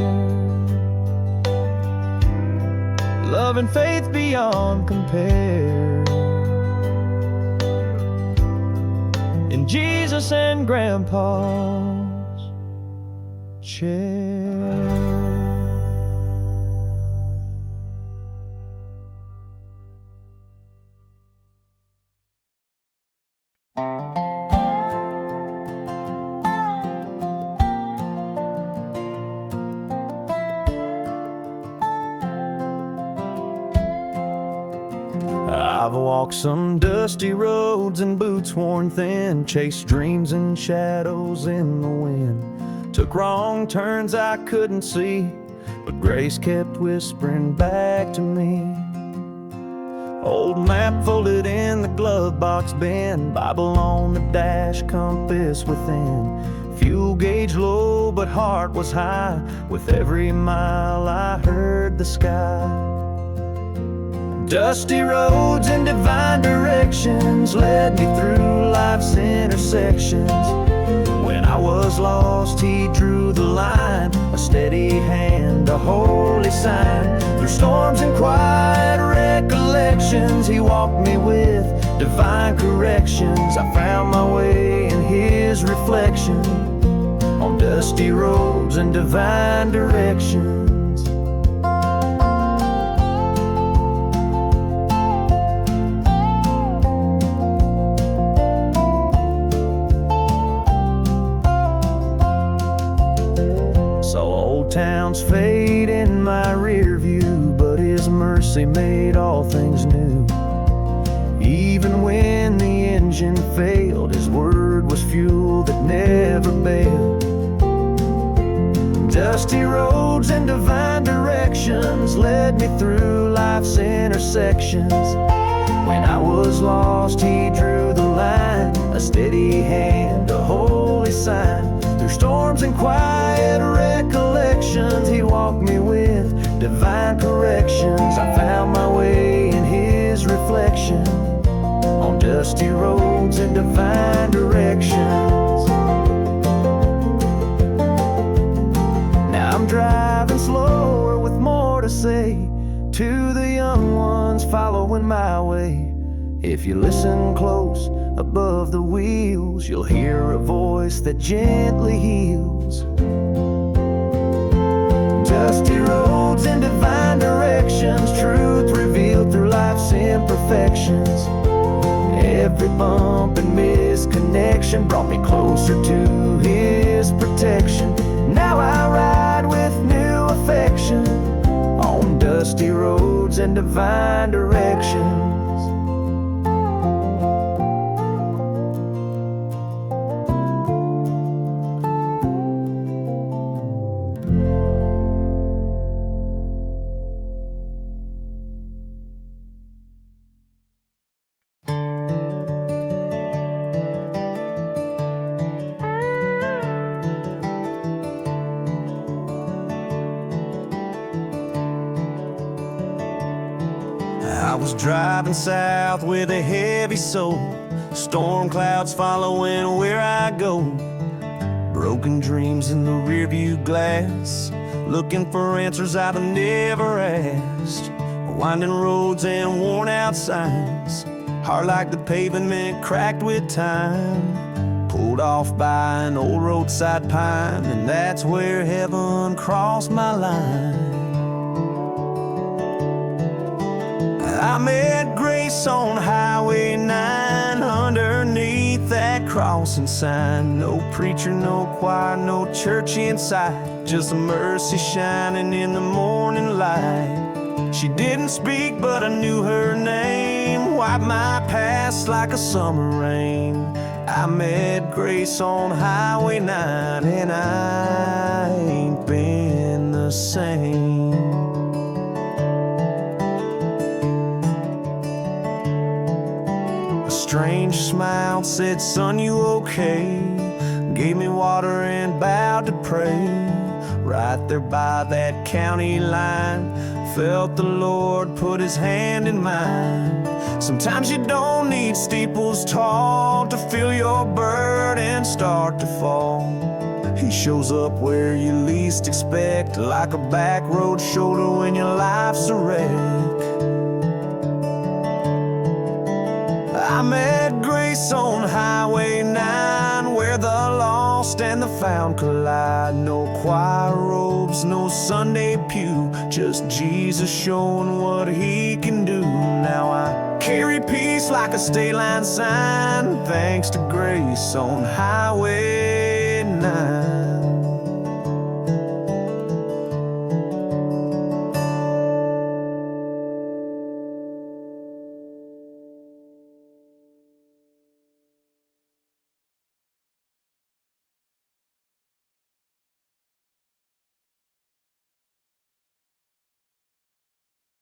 Love and faith beyond compare, in Jesus and Grandpa's chair. I've walked some dusty roads and boots worn thin, chased dreams and shadows in the wind, took wrong turns I couldn't see, but grace kept whispering back to me. Old map folded in the glove box bin, Bible on the dash, compass within. Fuel gauge low, but heart was high. With every mile I heard the sky. Dusty roads and divine directions led me through life's intersections. When I was lost, he drew the line, a steady hand, a holy sign. Through storms and quiet recollections, he walked me with divine corrections. I found my way in his reflection on dusty roads and divine directions. So old towns fade in my rear view, but his mercy made all things new. Even when the engine failed, his word was fuel that never failed. Dusty roads and divine directions led me through life's intersections. When I was lost, he drew the line, a steady hand, a holy sign. Through storms and quiet recollections, he walked me with divine corrections. I found my way in his reflection on dusty roads and divine directions. Now I'm driving slower with more to say to the young ones following my way. If you listen close above the wheels, you'll hear a voice that gently heals. Dusty roads and divine directions, truth revealed through life's imperfections. Every bump and misconnection brought me closer to his protection. Now I ride with new affection on dusty roads and divine directions. I was driving south with a heavy soul, storm clouds following where I go. Broken dreams in the rearview glass, looking for answers I've never asked. Winding roads and worn out signs, hard like the pavement cracked with time. Pulled off by an old roadside pine, and that's where heaven crossed my line. I met Grace on Highway 9, underneath that crossing sign. No preacher, no choir, no church inside, just mercy shining in the morning light. She didn't speak, but I knew her name, wiped my past like a summer rain. I met Grace on Highway 9, and I ain't been the same. Strange smile said, "Son, you okay?" Gave me water and bowed to pray. Right there by that county line, felt the Lord put his hand in mine. Sometimes you don't need steeples tall to feel your burden start to fall. He shows up where you least expect, like a back road shoulder when your life's a wreck. I met Grace on Highway 9, where the lost and the found collide. No choir robes, no Sunday pew, just Jesus showing what he can do. Now I carry peace like a state line sign, thanks to Grace on Highway 9.